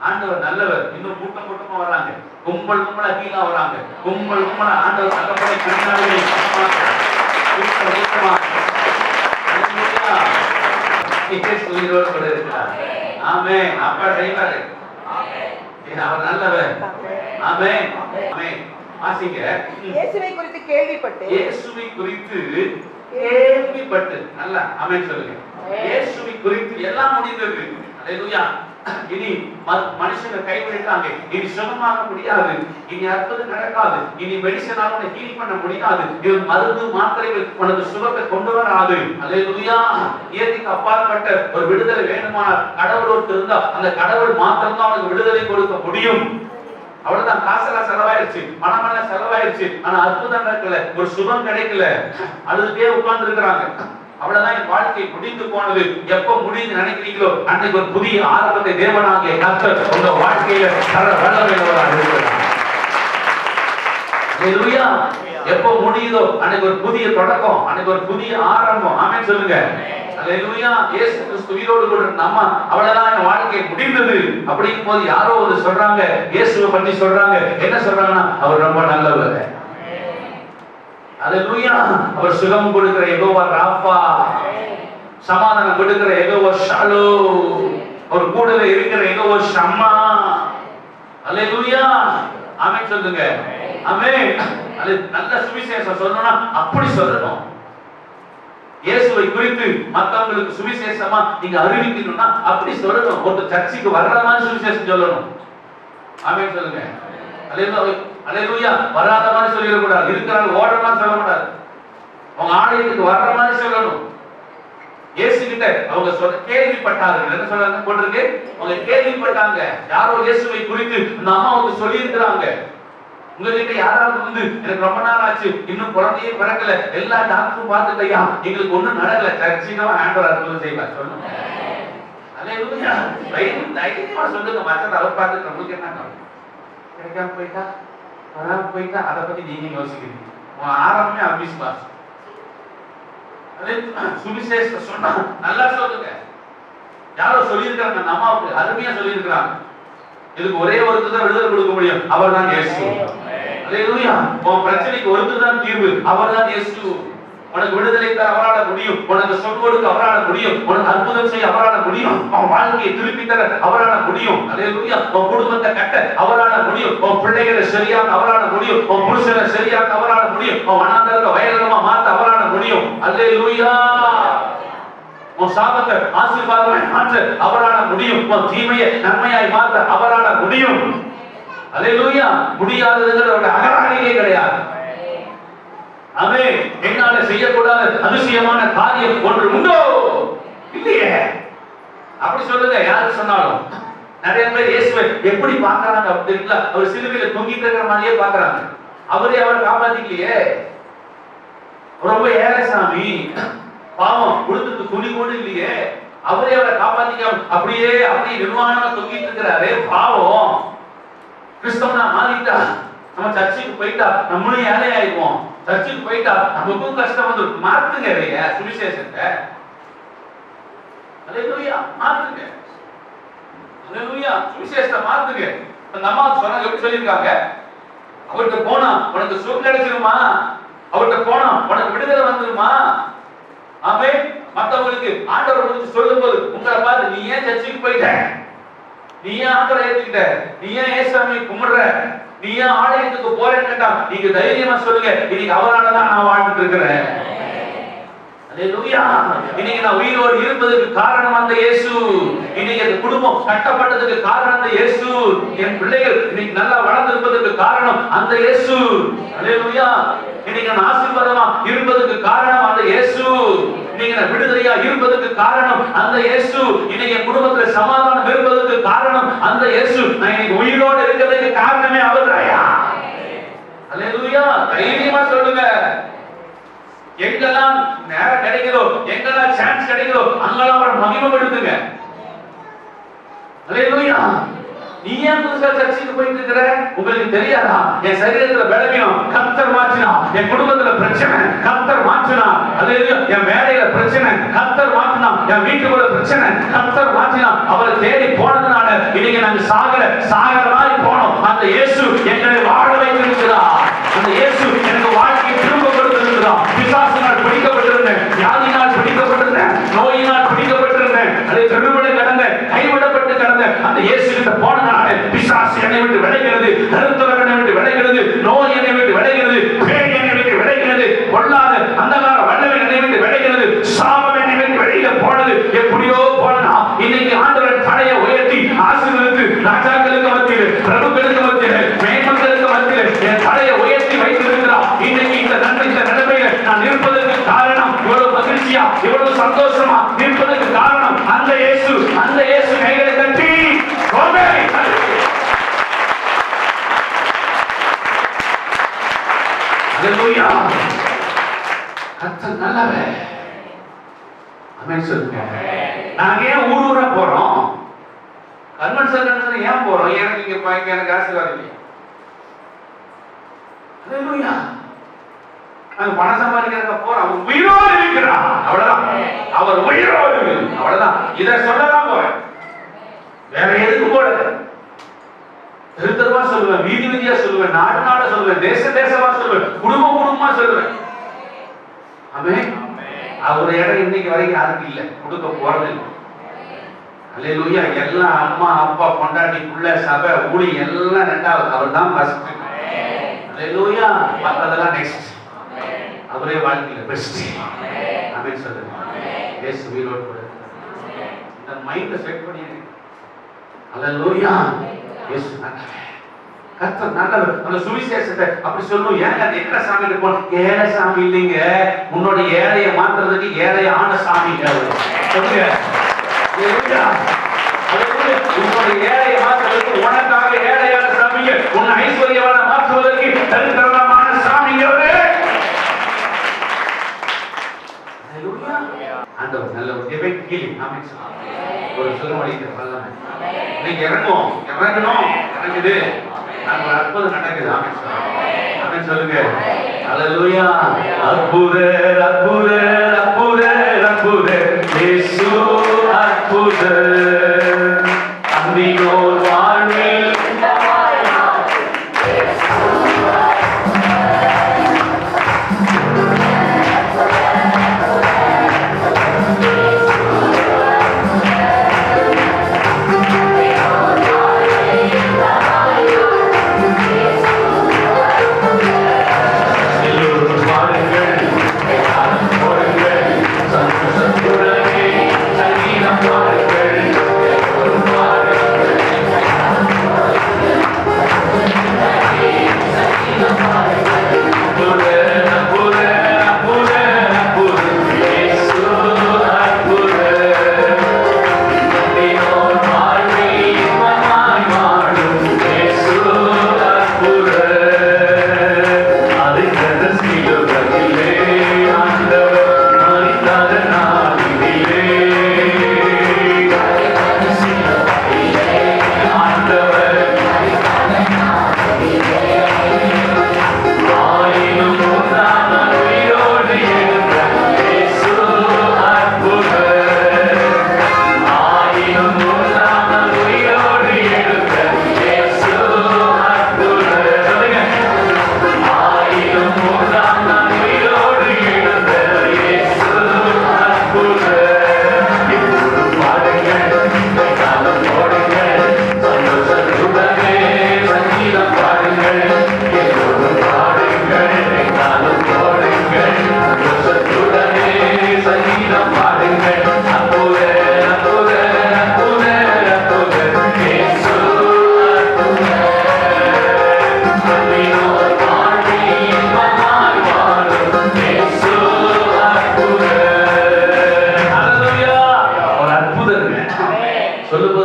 ஆண்டவர் நல்லவர். இன்னும் கூட்டம் கூட்டமா வராங்க, கும்பல் கும்பலா கீழே வராங்க, கும்பல் கும்பலா ஆண்டவர் தகப்பனை பின்னாடி கூட்டமா உயிரோடு கூட இருக்கிறார். ஆமென். அப்பா செய்வாரு. அவர் நல்லவர். ஆமென். ஆமென். வாசிங்க. இயேசுவை குறித்து கேள்விப்பட்டு நல்லா ஆமென் சொல்லுங்க. இயேசுவை குறித்து எல்லாம் முடிந்தது. அல்லேலூயா. இனி மனுஷங்க கைவிட்டாங்க. இனி சுகமாக முடியாது, இனி அற்புதம் நடக்காது, இனி மெடிசனால உன்னை ஹீல் பண்ண முடியாது, இது மருந்து மாத்திரைகள் உனக்கு சுகத்தை கொண்டு வராது. அல்லேலூயா. இயற்கைக்கு அப்பாற்பட்ட ஒரு விடுதலை வேணுமானால் கடவுளோடு இருந்தா அந்த கடவுள் மாத்திரம் தான் உனக்கு விடுதலை கொடுக்க முடியும். அவ்வளவுதான். காசெல்லாம் செலவாயிருச்சு, பணமெல்லாம் செலவாயிருச்சு, ஆனா அற்புதம் நடக்கல, ஒரு சுகம் கிடைக்கல, அதுக்கே உட்கார்ந்து இருக்கிறாங்க. அவ்வளவுதான். என் வாழ்க்கை முடிந்து போனது. எப்ப முடிந்து நினைக்கிறீங்களோ அன்னைக்கு ஒரு புதிய ஆரம்பத்தை தேவனாகிய கர்த்தர் உங்க வாழ்க்கையில தர வல்லமையுள்ளவராக இருக்கிறார். அல்லேலூயா. எப்ப முடியுதோ அன்னைக்கு ஒரு புதிய தொடக்கம், அன்னைக்கு ஒரு புதிய ஆரம்பம். ஆமென் சொல்லுங்க. அல்லேலூயா. இயேசு கிறிஸ்து உயிரோடு கூட நம்ம அவ்வளவுதான் என் வாழ்க்கை முடிந்தது அப்படிங்கும் போது யாரோ ஒரு சொல்றாங்க, இயேசுவை பற்றி சொல்றாங்க. என்ன சொல்றாங்கன்னா அவர் ரொம்ப நல்லவர். அல்லேலூயா. அவர் சுகம் கொடுக்கிற யெகோவா ராஃபா, சமாதானம் கொடுக்கிற யெகோவா ஷாலோம், அவர் கூடவே இருக்கிற யெகோவா ஷம்மா. அல்லேலூயா. ஆமென் சொல்லுங்க. ஆமென். நல்ல சுவிசேஷம் சொல்லணும்னா அப்படி சொல்லணும். இயேசுவை குறித்து மத்தவங்களுக்கு சுவிசேஷமா நீங்க அறிவிக்கணும்னா அப்படி சொல்லணும். ஒரு சர்ச்சுக்கு வர்ற மாதிரி சுவிசேஷம் சொல்லணும். ஆமென் சொல்லுங்க. அல்லேலூயா. வராத மாதிரி சொல்லிட கூடாது, இருக்கிறாங்க ஓடுற மாதிரி சொல்ல கூடாது. அவங்க ஆலயத்துக்கு வர்ற மாதிரி சொல்லணும். இயேசு கிட்ட அவங்க சொல்ல கேள்விப்பட்டார்கள். என்ன சொல்றாங்க போட்டிருக்கு? அவங்க கேள்விப்பட்டாங்க. யாரோ இயேசுவை குறித்து அந்த அம்மாவுக்கு சொல்லி இருக்கிறாங்க. உங்ககிட்ட யாராவது வந்து எனக்கு ரொம்ப நாள் ஆச்சு, இன்னும் குழந்தையே பிறக்கல, எல்லா டாக்டரும் பார்த்துட்டையா, எங்களுக்கு ஒண்ணும் நடக்கல, சர்ச்சுக்கு ஆண்டவர் அற்புதம் செய்வார் சொல்லுங்க. அல்லேலூயா. தைரியமா சொல்லுங்க. மற்ற அவர் பார்த்துட்டு நம்மளுக்கு என்ன கிடைக்காம போயிட்டா, வராம போயிட்டா, அதை பத்தி நீங்க யோசிக்கிறீங்க. உன் ஆரம்பமே அவிஸ்வாசம். சுவிசேஷ சொன்னா நல்லா சொல்லுங்க. யாரோ சொல்லியிருக்காங்க, அந்த அம்மாவுக்கு அருமையா சொல்லியிருக்கிறாங்க. இதுக்கு ஒரே ஒருத்தர் தான் விடுதலை கொடுக்க முடியும், அவர் தான் இயேசு. அல்லேலூயா. உன் பிரச்சனைக்கு ஒருத்தர் தான் தீர்வு, அவர் தான் இயேசு. உனக்கு விடுதலை தர அவரால் முடியும், உனக்கு சொல் கொடுக்க அவரால் முடியும், உனக்கு அற்புதம் செய்ய அவரால் முடியும், உன் வாழ்க்கையை திருப்பி தர அவரால் முடியும். அல்லேலூயா. உன் குடும்பத்தை கட்ட அவரால் முடியும், உன் பிள்ளைகளை சரியாக அவரால் முடியும், உன் புருஷனை சரியாக அவரால் முடியும், உன் வனாந்தரத்தை வயலமா மாற்ற அவரால் முடியும். அல்லேலூயா. உன் சாபத்தை ஆசீர்வாதமாய் மாற்ற அவரால முடியும். உன் தீமையை நன்மையாய் மாற்ற அவரால முடியும். அல்லேலூயா. முடியாததுங்கிற அகராணியே கிடையாது. ஆமென். என்னால செய்யக்கூடாத அதிசயமான காரியம் ஒன்று உண்டோ? இல்லையே. அப்படி சொல்லுங்க யாரு சொன்னாலும். நிறைய பேர் இயேசுவை எப்படி பார்க்கறாங்க அப்படின்னா, அவர் சிலுவையில தொங்கிட்டு இருக்கிற மாதிரியே பார்க்கறாங்க. அவரே அவரை காப்பாத்திக்கலையே. ரொம்ப ஏழை சாமி, பாவம், உடுத்துக்கு துணி கூட இல்லையே, அவரே அவரை காப்பாத்திக்காம அப்படியே நிர்வாணமா தொங்கிட்டு இருக்கிறாரு. பாவம், கிறிஸ்தவனா மாறிட்டா, நம்ம சர்ச்சுக்கு போயிட்டா நம்மளும் ஏழை ஆயிடுவோம். சர்ச்சுக்கு போயிட்டா நமக்கும் கஷ்டம் வந்து மாத்துங்க இல்லையா சுவிசேஷத்தை. அல்லேலூயா, மாத்துங்க. அல்லேலூயா, சுவிசேஷத்தை மாத்துங்க. அந்த அம்மா சொன்னாங்க, எப்படி சொல்லியிருக்காங்க, அவர்கிட்ட போனா உனக்கு சுகம் கிடைச்சிருமா, அவர்கிட்ட போனா உனக்கு விடுதலை வந்துருமா. ஆமென். மத்தவங்களுக்கு ஆண்டவர் குறித்து சொல்லும்போது உங்களை பார்த்து நீ ஏன் சர்ச்சுக்கு போயிட்ட, நீ ஏன் ஆண்டவரை ஏத்துக்கிட்ட, நீ ஏன் ஏசாமியை கும்பிடுற, நீ ஏன் ஆலயத்துக்கு போறேன்னு கேட்டா நீங்க தைரியமா சொல்லுங்க, இன்னைக்கு அவராலதான் நான் வாழ்ந்துட்டு இருக்கிறேன். அல்லேலூயா. இன்னைக்கு நான் உயிரோடு இருப்பதற்கு காரணம் அந்த இயேசு. இன்னைக்கு அந்த குடும்பம் கட்டப்பட்டதுக்கு காரணம் அந்த இயேசு. என் பிள்ளைகள் இன்னைக்கு நல்லா வளர்ந்திருப்பதற்கு காரணம் அந்த இயேசு. அல்லேலூயா. இன்னைக்கு நான் ஆசீர்வாதமா இருப்பதற்கு காரணம் அந்த இயேசு. இன்னைக்கு நான் விடுதலையா இருப்பதற்கு காரணம் அந்த இயேசு. இன்னைக்கு என் குடும்பத்துல சமாதானம் இருப்பதற்கு காரணம் அந்த இயேசு. நான் இன்னைக்கு உயிரோடு இருக்கிறதுக்கு காரணமே அவர்தாயா. அல்லேலூயா. தைரியமா சொல்லுங்க. எங்கெல்லாம் நேரம் கிடைக்குதோ, எங்கெல்லாம் சான்ஸ் கிடைக்குதோ அங்கெல்லாம் அவரை மகிமைப்படுத்துங்க. அல்லேலூயா. நீ ஏன் புதுசா சர்ச்சுக்கு போயிட்டு இருக்கிற? உங்களுக்கு தெரியாதா? என் சரீரத்துல பலவீனம் கர்த்தர் மாற்றினா, என் குடும்பத்துல பிரச்சனை கர்த்தர் மாற்றினா, அல்லேலூயா, என் வேலையில பிரச்சனை கர்த்தர் மாற்றினா, என் வீட்டுக்குள்ள பிரச்சனை கர்த்தர் மாற்றினா, அவரை தேடி போனதுனால இன்னைக்கு நாங்க சாகர மாதிரி போனோம். அந்த இயேசு எங்களை வாழ வைத்திருக்கிறார். அந்த இயேசு எனக்கு வாழ்க்கையை திரும்ப கொடுத்திருக்கிறார். பிசாசினால் பிடிக்கப்பட்டிருந்தேன், வியாதியினால் பிடிக்கப்பட்டிருந்தேன், நோயினால் பிடிக்கப்பட்டிருந்தேன், அதை திருவிழை கடந்த கைவிடப்பட்டு கடந்த அந்த இயேசு கிட்ட போனதுனால பிசாசு என்னை விட்டு விலகிறது, கருத்துவம் என்னை விட்டு விலகிறது, நோய் என்னை விட்டு விலகிறது, பேய் என்னை விட்டு விலகிறது, கொள்ளாத அந்தகார வல்லமை என்னை விட்டு விலகிறது, சாபம் என்னை விட்டு வெளியில போனது. எப்படியோ போனா இன்னைக்கு ஆண்டவர் தலையை உயர்த்தி ஆசீர்வதித்து ராஜாக்களுக்கு மத்தியில், பிரபுக்களுக்கு மத்தியில், மேன்மக்களுக்கு மத்தியில் என் தலையை உயர்த்தி வைத்திருக்கிறார். இன்னைக்கு இந்த நிலைமையில நான் இருப்பதற்கு காரணம், இவ்வளவு மகிழ்ச்சியா இவ்வளவு சந்தோஷமா இருப்பதற்கு காரணம் அந்த இயேசு. அந்த இயேசு கைகளை தட்டி அல்லேலூயா. கர்த்தர் நல்லவர். ஆமென் சொல்லுங்க. நாங்க ஏன் ஊரூரா போறோம்? கன்வென்ஷன் ஏன் போறோம்? எனக்கு இங்க பாய்க்க எனக்கு ஆசீர்வாதம் இல்லையா? அல்லேலூயா. நாங்க பணம் சம்பாதிக்கிறதுக்கு போறோம். அவர் உயிரோடு இருக்கிறார், அவ்வளவுதான். அவர் உயிரோடு, அவ்வளவுதான். இதை சொல்லதான் போறேன், வேற எதுக்கு போறது? தெருத்தருவா சொல்லுவேன், வீதி வீதியா சொல்லுவேன், நாடு நாட சொல்லுவேன், தேச தேசமா சொல்லுவேன், குடும்ப குடும்பமா சொல்லுவேன். ஆமென். அவர் இடம் இன்னைக்கு வரைக்கும் யாருக்கு இல்லை, கொடுக்க போறது இல்லை. அல்லேலூயா. எல்லாம் அம்மா அப்பா பொண்டாட்டி புள்ள சபை ஊழி எல்லாம் ரெண்டாவது, அவர் தான் ஃபர்ஸ்ட். அல்லேலூயா. மற்றதெல்லாம் நெக்ஸ்ட். அவரே வாழ்க்கையில பெஸ்ட். ஆமென் சொல்லுங்க. இயேசு உயிரோடு கூட இந்த மைண்ட செட் பண்ணி. அல்லேலூயா. இயேசு நல்லவர், கர்த்தர் நல்லவர். அந்த சுவிசேஷத்தை அப்படி சொல்லணும். ஏங்க அந்த எக்கட சாமி இருப்போம்? ஏழை சாமி இல்லைங்க, உன்னோட ஏழையை மாற்றுறதுக்கு ஏழையான சாமிங்க சொல்லுங்க. உன்னோட ஏழையை மாற்றுறதுக்கு உனக்காக ஏழையான சாமிங்க, உன்னை ஐஸ்வர்யவான மாற்றுவதற்கு தரித்திரமான சாமிங்க. ஆண்டவர் நல்லவர். Divine healing. ஆமென். ஒரு சுகமளிக்கிற வல்லமை நீங்க இறங்கணும், இறங்குது, நாங்க அற்புதம் நடக்குது. ஆமென். ஆமென் சொல்லுங்க. அல்லேலூயா. அற்புதர் அற்புதர் அற்புதர் அற்புதர் இயேசு அற்புதர். அன்பினோர் வாழ்வில் சந்தோஷத்துடனே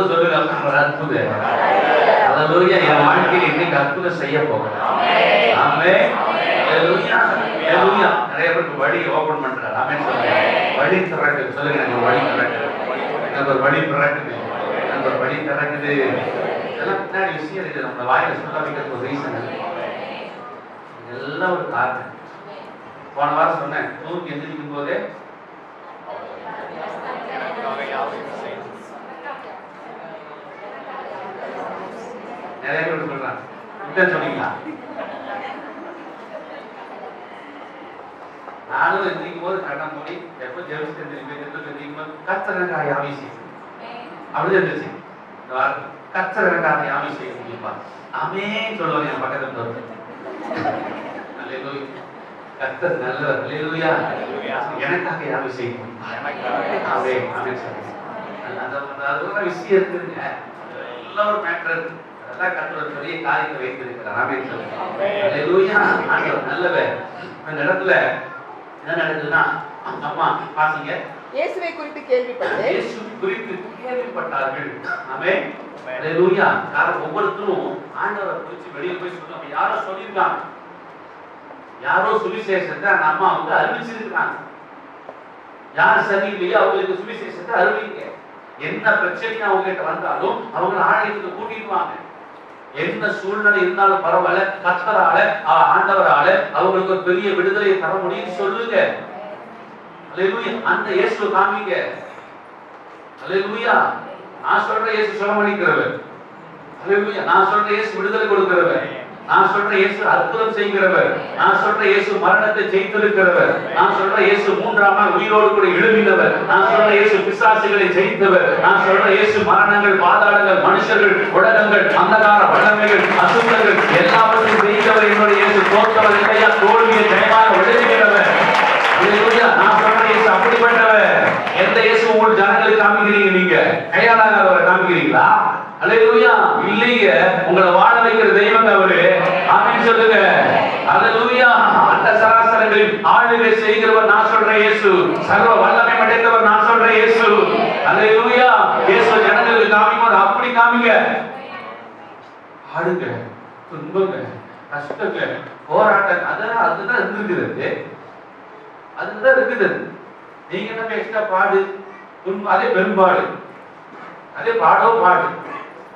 சொல்லுங்க ஒரு அற்புதம். அல்லேலூயா. என் வாழ்க்கையில் இன்னைக்கு அற்புதம் செய்ய போகிறேன். ஆமென். அல்லேலூயா. அல்லேலூயா. நிறைய பேருக்கு வழி ஓபன் பண்றாரு. ஆமென் சொல்லுங்க. வழி திறக்குது. சொல்லுங்க எனக்கு வழி திறக்குது. எனக்கு ஒரு வழி திறக்குது. எனக்கு ஒரு வழி திறக்குது. இதெல்லாம் பின்னாடி விஷயம் இருக்குது. நம்ம வாயில சொல்ல வைக்கிறது ஒரு ரீசன் எல்லாம் ஒரு காரணம். போன வாரம் சொன்னேன், தூங்கி எந்திரிக்கும் போதே நிறைய பேர் சொல்றாங்க. இப்ப சொன்னீங்களா? நானும் எந்திரிக்கும் போது கண்ணம் மூடி எப்ப ஜெபிச்சு எந்திரிக்கும் போது கர்த்தருக்காக ஆவிசி அப்படி இருந்துச்சு. இந்த வாரம் கர்த்தருக்காக ஆவிசி முடிப்பா ஆமென் சொல்லுவாங்க. என் பக்கத்துல வந்து அல்லேலூயா. கர்த்தர் நல்லவர். அல்லேலூயா. எனக்காக ஆவிசி ஆமென் ஆமென் சொல்லுங்க. அதெல்லாம் விஷயம் இருக்குங்க. எல்லாம் ஒரு மேட்டர் இருக்கு. அதெல்லாம் கர்த்தர் பெரிய காரியத்தை வைத்திருக்கிறார். ஆமென் சொல்லுங்க. அல்லேலூயா. ஆண்டவர் நல்லவர். அந்த இடத்துல என்ன நடக்குதுன்னா, அம்மா பாசிங்க இயேசுவை குறித்து கேள்விப்பட்டு இயேசு குறித்து கேள்விப்பட்டார்கள். ஆமென். அல்லேலூயா. காரணம் ஒவ்வொருத்தரும் ஆண்டவரை குறித்து வெளியே போய் சொல்லுவாங்க. யாரோ சொல்லியிருக்காங்க, யாரோ சுவிசேஷத்தை அந்த அம்மா வந்து அறிவிச்சிருக்காங்க. யார் சரியில்லையோ அவங்களுக்கு சுவிசேஷத்தை அறிவிங்க. என்ன பிரச்சனை அவங்க கிட்ட வந்தாலும் அவங்க ஆலயத்துக்கு கூட்டிட்டு வாங்க. என்ன சூழ்நிலை இருந்தாலும் பரவாயில்ல, கர்த்தரால ஆண்டவரால அவங்களுக்கு ஒரு பெரிய விடுதலையை தர முடியும் சொல்லுங்க. அல்லேலூயா. அந்த இயேசுவை காமிங்க. அல்லேலூயா. நான் சொல்ற இயேசு சுகமளிக்கிறவர். அல்லேலூயா. நான் சொல்ற இயேசு விடுதலை கொடுக்கிறவர். நான் சொல்ற இயேசு அற்புதம் செய்கிறவர். நான் சொல்ற இயேசு மரணத்தை ஜெயித்திருக்கிறவர். நான் சொல்ற இயேசு மூன்றாம் நாள் உயிரோடு கூட எழுப்பினவர். நான் சொல்ற இயேசு பிசாசுகளை ஜெயித்தவர். நான் சொல்ற இயேசு மரணங்கள், பாதாளங்கள், மனுஷர்கள், உலகங்கள், அந்தகார வல்லமைகள், அசுத்தங்கள் எல்லாவற்றையும் ஜெயித்தவர். என்னுடைய இயேசு தோற்றவர் இல்லையா, தோல்வியை ஜெயமாக விடுகிறவர். அல்லேலூயா. நான் சொல்ற இயேசு அப்படிப்பட்டவர். எந்த இயேசு உங்கள் ஜனங்களுக்கு காமிக்கிறீங்க? நீங்க கையாளாதவரை காமிக்கிறீங்களா? அல்லேலூயா. இல்லைங்க, உங்களை வாழ வைக்கிற தெய்வம் அவரு. ஆமென் சொல்லுங்க. அல்லேலூயா. அந்த சராசரங்களில் ஆளுகை செய்கிறவர் நான் சொல்ற இயேசு. சர்வ வல்லமை படைத்தவர் நான் சொல்ற இயேசு. அல்லேலூயா. இயேசு ஜனங்களுக்கு காமிக்கும்போது அப்படி காமிங்க. ஆடுங்க, துன்பங்க, கஷ்டங்க, போராட்டம் அதெல்லாம் அதுதான் இருந்துகிறது. அதுதான் இருக்குது. நீங்க நம்ம எக்ஸ்ட்ரா பாடு துன்பம் அதே பெரும்பாடு அதே பாடோ பாடு.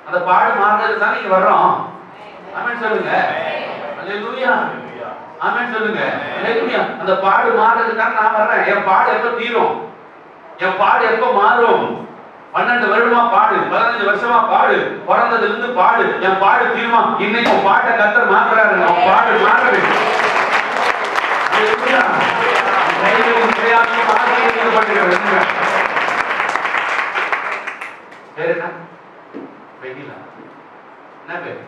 அந்த பாடு மாறுறது தான் நீங்க வர்றோம். ஆமென் சொல்லுங்க. அல்லேலூயா. ஆமென் சொல்லுங்க. அல்லேலூயா. அந்த பாடு மாறுறது தான் நான் வர்றேன். என் பாடு எப்ப தீரும்? என் பாடு எப்ப மாறும்? 12 வருடமா பாடு, 15 வருஷமா பாடு, பிறந்ததுல இருந்து பாடு. என் பாடு தீருமா? இன்னைக்கு பாட்டை கர்த்தர் மாத்துறாரு. அவன் பாடு மாறுது. அல்லேலூயா. கைகளின் பிரயாசம் ஆசீர்வதிக்கப்படுகிறது. வேற என்ன? வெயிலா? என்ன பேர்?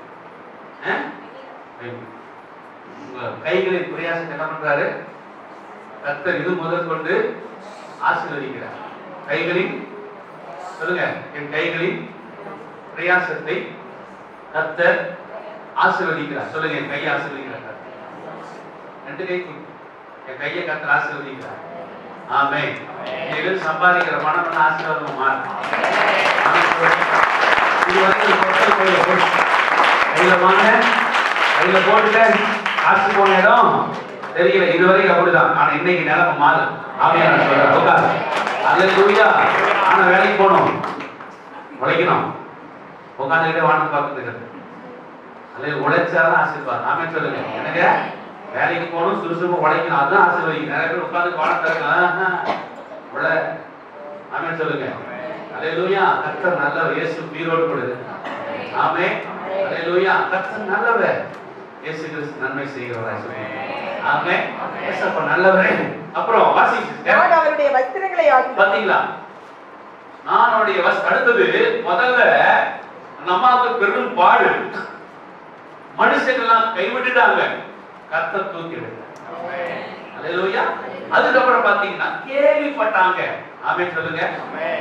கைகளின் பிரயாசம் என்ன பண்றாரு? கர்த்தர் இது முதல் கொண்டு ஆசீர்வதிக்கிறார். கைகளின் சொல்லுங்க, என் கைகளின் பிரயாசத்தை கர்த்தர் ஆசீர்வதிக்கிறார். சொல்லுங்க, என் கையை ஆசீர்வதிக்கிறார். ரெண்டு கை என் கையை கர்த்தர் ஆசீர்வதிக்கிறார். ஆமென். நீங்கள் சம்பாதிக்கிற பணம் ஆசீர்வாதம் மாறும். இது வந்து கையில வாங்க, கையில போட்டுட்டு காசு போன இடம் தெரியல. இதுவரைக்கும் அப்படிதான். ஆனா இன்னைக்கு நிலைமை மாறும். ஆமையா நான் சொல்றேன். உட்காரு. அல்லேலூயா. ஆனா வேலைக்கு போகணும், உழைக்கணும். உட்காந்துக்கிட்டே வானம் பார்த்துக்கிறது அல்லது உழைச்சாதான் ஆசீர்வாதம். ஆமே சொல்லுங்க. எனக்கு வேலைக்கு போகணும், சுறுசுறுப்பு உழைக்கணும், அதுதான் ஆசீர்வதிக்கும். நிறைய பேர் உட்காந்து வானம் தரங்க உழ. ஆமே சொல்லுங்க. அல்லேலூயா. கர்த்தர் நல்லவர். இயேசு உயிரோடு கொடுது. ஆமே. அல்லேலூயா. கர்த்தர் நல்லவர். இயேசு கிறிஸ்து நன்மை செய்கிறவராய் சொல்லுங்க. ஆமே. இயேசப்பா நல்லவரே. அப்புறம் வாசிங்க. நான் அவருடைய வஸ்திரங்களை ஆகினேன். பாத்தீங்களா? நான் அவருடைய அடுத்தது முதல்ல நம்மாக்கு பெரும் பாடு. மனுஷங்கள்லாம் கைவிட்டுட்டாங்க, கர்த்தர் தூக்கி எடுத்தார். அல்லேலூயா. அதுக்கப்புறம் பாத்தீங்கன்னா கேள்விப்பட்டாங்க. ஆமென் சொல்லுங்க.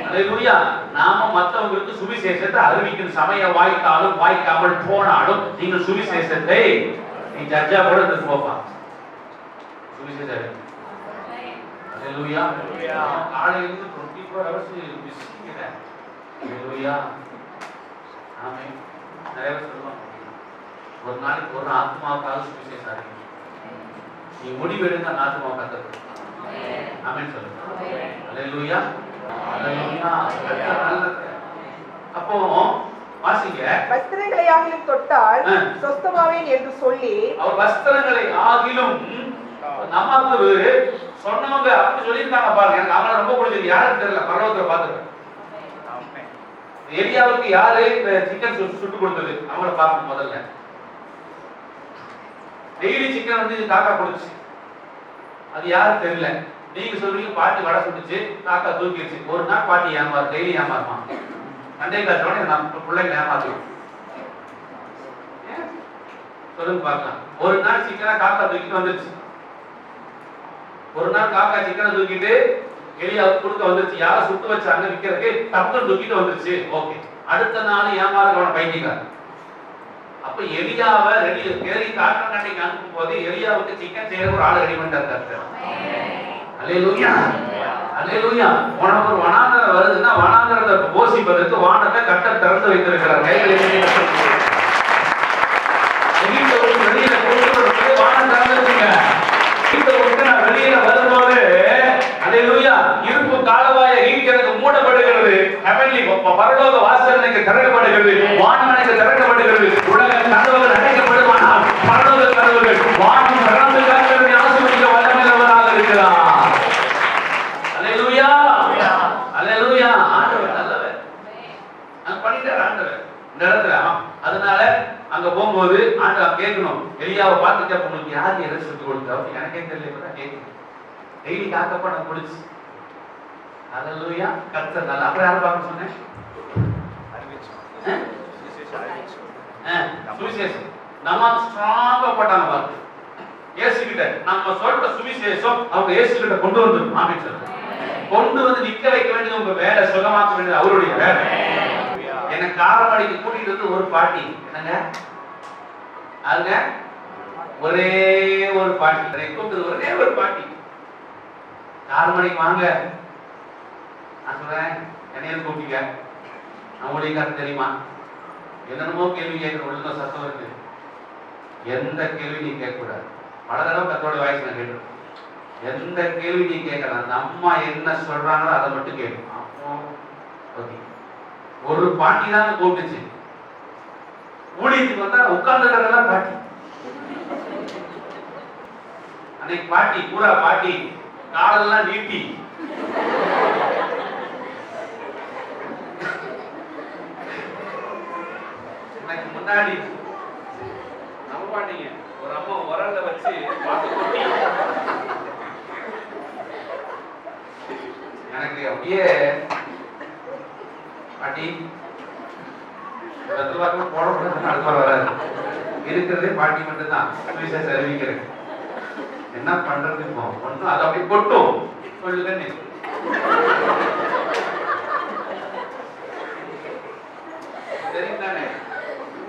அல்லேலூயா. நாம மத்தவங்களுக்கு சுவிசேஷத்தை அறிவிக்கும் சமயம் வாய்த்தாலும் வாய்க்காமல் போனாலும் நீங்கள் சுவிசேஷத்தை நீ ஜட்ஜா கூட எடுத்து போப்பா. சுவிசேஷம். அல்லேலூயா. காலையிலிருந்து 24 hours பிஸிங்க. அல்லேலூயா. ஆமே. நிறைய பேர் சொல்லுவாங்க, ஒரு நாளைக்கு ஒரு ஆத்மாவுக்காவது சுவிசேஷம் அறிவிங்க. நீ முடிவெடுங்க, அந்த ஆத்மாவை கத்தது. ஆமென் சொல்லுங்க. அல்லேலூயா, அல்லேலூயா. அப்போ வாசிங்க, வஸ்திரங்களை ஆகிலும் தொட்டால் சொஸ்தமாவேன் என்று சொல்லி, அவர் வஸ்திரங்களை ஆகிலும் நமக்கு சொன்னவங்க அப்படி சொல்லியிருக்காங்க பாருங்க. எனக்கு அவங்கள ரொம்ப பிடிச்சது. யாரும் தெரியல, பரலோகத்துல பார்த்துருக்கேன். எலியாவுக்கு யாரு இந்த சிக்கன் சுட்டு கொடுத்தது? அவங்கள பார்க்கணும் முதல்ல. டெய்லி சிக்கன் வந்து காக்கா கொடுச்சு, அது யாரும் தெரியல. நீங்க சொல்றீங்க பாட்டி வடை சுட்டுச்சு, காக்கா தூக்கிடுச்சு. ஒரு நாள் பாட்டி ஏமாறு, டெய்லி ஏமாறுமா? சண்டை காட்டுறோட நம்ம பிள்ளைங்க ஏமாத்துவோம். சொல்லுங்க பார்க்கலாம். ஒரு நாள் சிக்கனை காக்கா தூக்கிட்டு வந்துருச்சு. ஒரு நாள் காக்கா சிக்கனை தூக்கிட்டு எலியாவுக்கு கொடுக்க வந்துருச்சு. யார சுட்டு வச்சாங்க விற்கிறதுக்கு, டக்குன்னு தூக்கிட்டு வந்துருச்சு. ஓகே. அடுத்த நாள் ஏமாறுறவன பைத்தியக்கார. அப்ப எலியாவை ரெடி கேரி காக்கண்டைக்கு அனுப்பும் போது எலியாவுக்கு சிக்கன் செய்யற ஒரு ஆள் ரெடி பண்ணிட்டாரு. அல்லேலூயா, அல்லேலூயா. உனக்கு ஒரு வனாந்தரம் வருதுன்னா வனாந்தரத்தை போஷிப்பதற்கு வானத்தை கட்ட திறந்து வைத்திருக்கிறார். கைகளை வெளியில போட்டு வானம் திறந்துருக்குங்க. நான் வெளியில வரும்போது அல்லேலூயா, இருப்பு காலவாய ஈர்க்கிறது மூடப்படுகிறது. ஹெவன்லி பரலோக வாசல் எனக்கு திறக்கப்படுகிறது, வானம் எனக்கு திறக்கப்படுகிறது, உலக கதவுகள் அடைக்கப்படுமானால் பரலோக கதவுகள் வானம் திறந்து காக்கிறதை ஆசீர்வதிக்க வல்லமையுள்ளவராக இருக்கிறார். அல்லேலூயா, அல்லேலூயா. ஆண்டவர் நல்லவர், அது பண்ணிட்டார் ஆண்டவர் இந்த இடத்துல. அதனால அங்க போகும்போது ஆண்டவர் கேட்கணும், எலியாவை பார்த்துட்டு உங்களுக்கு யாருக்கு எதை சுட்டு கொடுத்தா? எனக்கே தெரியல, கேட்கணும். டெய்லி காக்கப்ப நான் குடிச்சு. அல்லேலூயா, கர்த்தர் நல்ல. அப்புறம் யாரை பார்க்க சொன்னேன்? சுவிசேஷம் நம்ம ஸ்ட்ராங்கா போட்டாங்க பாருங்க. இயேசு கிட்ட நம்ம சொல்ற சுவிசேஷம் அவங்க இயேசு கிட்ட கொண்டு வந்துரும். ஆமென் சொல்லுங்க. கொண்டு வந்து நிக்க வைக்க வேண்டியது உங்க வேலை, சுகமாக்க வேண்டியது அவருடைய வேலை. என்ன காரமடைக்கு கூட்டிட்டு வந்து ஒரு பாட்டி, என்னங்க அதுங்க, ஒரே ஒரு பாட்டி கூப்பிட்டு, ஒரே ஒரு பாட்டி காரமடைக்கு வாங்க. நான் சொல்றேன், என்னைய கூப்பிட்டீங்க, நான் ஊழியக்காரன் தெரியுமா? என்னென்னமோ கேள்வி கேட்கிற ஒழுங்கா சத்தம் இருக்கு. எந்த கேள்வி நீ கேட்கக்கூடாது. பல தடவை கத்தோட வாய்ஸ் நான் கேட்டு, எந்த கேள்வி நீ கேட்கலாம், அந்த அம்மா என்ன சொல்றாங்களோ அதை மட்டும் கேட்கும். ஓகே. ஒரு பாட்டி தான் கூப்பிட்டுச்சு. ஊழியத்துக்கு வந்தா உட்கார்ந்துக்கிறதெல்லாம் பாட்டி. அன்னைக்கு பாட்டி பூரா பாட்டி காலெல்லாம் நீட்டி எனக்கு முன்னாடி நம்ப மாட்டீங்க, ஒரு அம்மா உரல்ல வச்சு பாட்டு கொட்டி எனக்கு அப்படியே பாட்டி போடக்கூடாதுன்னு அடுத்த வராது. இருக்கிறதே பாட்டி மட்டும்தான் சுவிசேஷம் அறிவிக்கிறேன். என்ன பண்றது இப்போ? ஒன்றும் அதை அப்படி கொட்டும் சொல்லுங்க. தெரியுதானே?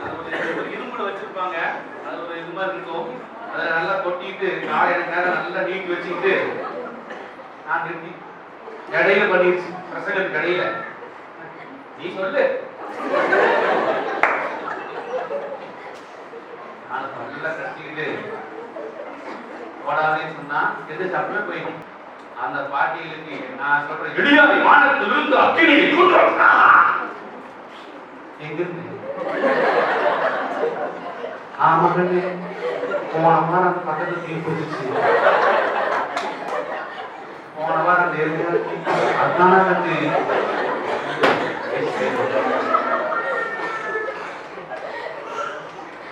அது ஒரு இரும்புல வச்சிருப்பாங்க, அது ஒரு இது மாதிரி இருக்கும். அதை நல்லா கொட்டிட்டு காலையில நேரம் நல்லா நீட்டி வச்சுக்கிட்டு நான் நிறுத்தி இடையில பண்ணிடுச்சு. பிரசங்கத்துக்கு இடையில நீ சொல்லு, நல்லா கட்டிக்கிட்டு போடாதேன்னு சொன்னா எது தப்புல போயிடும். அந்த பாட்டிகளுக்கு நான் சொல்றேன், இடியாவை வானத்திலிருந்து அக்கினி எங்கிருந்து? ஆமா கண்ணு, போன வாரம் பக்கத்துல தீ பிடிச்சிச்சு. போன வாரம் அதனால கண்ணு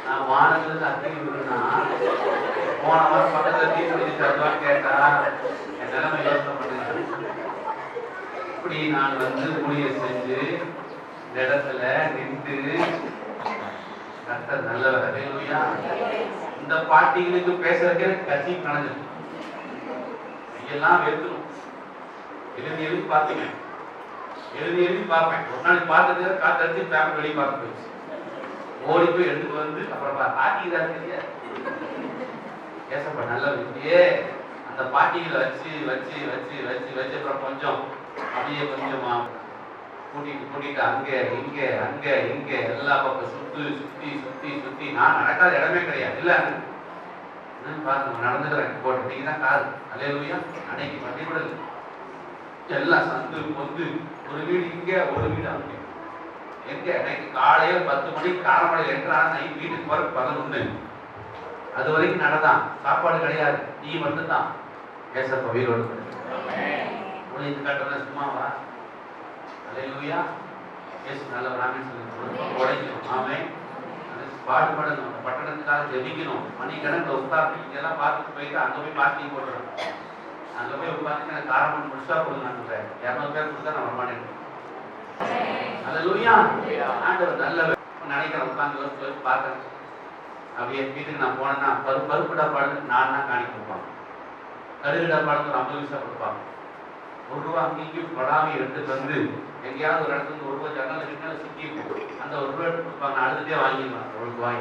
நான் வானத்துல அக்கினி விடுனா போன வாரம் பக்கத்துல தீ பிடிச்சிச்சு அதுவான்னு கேட்டா என் நிலைமை யோசனை பண்ணுது. இப்படி நான் வந்து ஊழியர் செஞ்சு இந்த இடத்துல நின்று கர்த்தர் நல்லவர். அல்லேலூயா. இந்த பாட்டிகளுக்கு பேசுறதுக்கு கட்சி கணக்கு எல்லாம் வெறுக்கணும். எழுதி பார்த்தீங்க, எழுதி பார்ப்பேன். ஒரு நாள் பார்த்தது காத்தடிச்சு பேப்பர் வெளியே பார்த்து போயிடுச்சு. ஓடி போய் எடுத்துட்டு வந்து அப்புறம் பாட்டிதான் தெரியாது ஏசப்பா நல்லவர். இப்படியே அந்த பாட்டிகளை வச்சு வச்சு வச்சு வச்சு வச்சு அப்புறம் கொஞ்சம் அப்படியே கொஞ்சமா கூட்டிட்டு அங்க இங்க எல்லா பக்கம் சுத்தி நான் நடக்காத இடமே கிடையாது. இல்ல பாருங்க நடந்துக்கிறேன் போட்டு நீங்க தான் காது அல்லேலூயா. அன்னைக்கு பள்ளிக்கூடல் எல்லாம் சந்து பொந்து ஒரு வீடு இங்க ஒரு வீடு அங்க. எங்க அன்னைக்கு காலையில 10 மணிக்கு காரமடையில் என்றால் வீட்டுக்கு போற 11. அது வரைக்கும் நடதான். சாப்பாடு கிடையாது, டீ மட்டும்தான். ஏசப்பா வீரோடு உழைத்து காட்டுறதா சும்மாவா? அல்லேலூயா. இயேசு நல்லவராக சொல்லி உடைக்கணும். ஆமென். பாடுபடணும், அந்த பட்டணத்துக்காக ஜெபிக்கணும். மணிக்கணக்கில் உட்கார்ந்து இங்கெல்லாம் பார்த்துட்டு போயிட்டு அங்கே போய் பார்க்கிங் போட்டுறோம். அங்கே போய் உட்காந்து எனக்கு காரம் முழுசா கொடுங்க. 200 பேர் கொடுத்தா நான் வரமாட்டேன். அல்லேலூயா. ஆண்டவர் நல்லவர். நினைக்கிறேன் உட்காந்து சொல்லி பார்க்குறேன். அப்படியே வீட்டுக்கு நான் போனேன்னா பருப்பு டப்பாடு நான் தான் காணி கொடுப்பாங்க. கடுகு டப்பாடு ஒரு 50 பைசா கொடுப்பாங்க. ₹1 அங்கேயும் படாமி எடுத்து வந்து எங்கேயாவது ஒரு இடத்துல ₹1 ஜன்னல் கிட்ட சிக்கி அந்த ₹1 எடுத்து கொடுப்பாங்க. நான் அழுதுட்டே வாங்கிடுவேன் ₹1.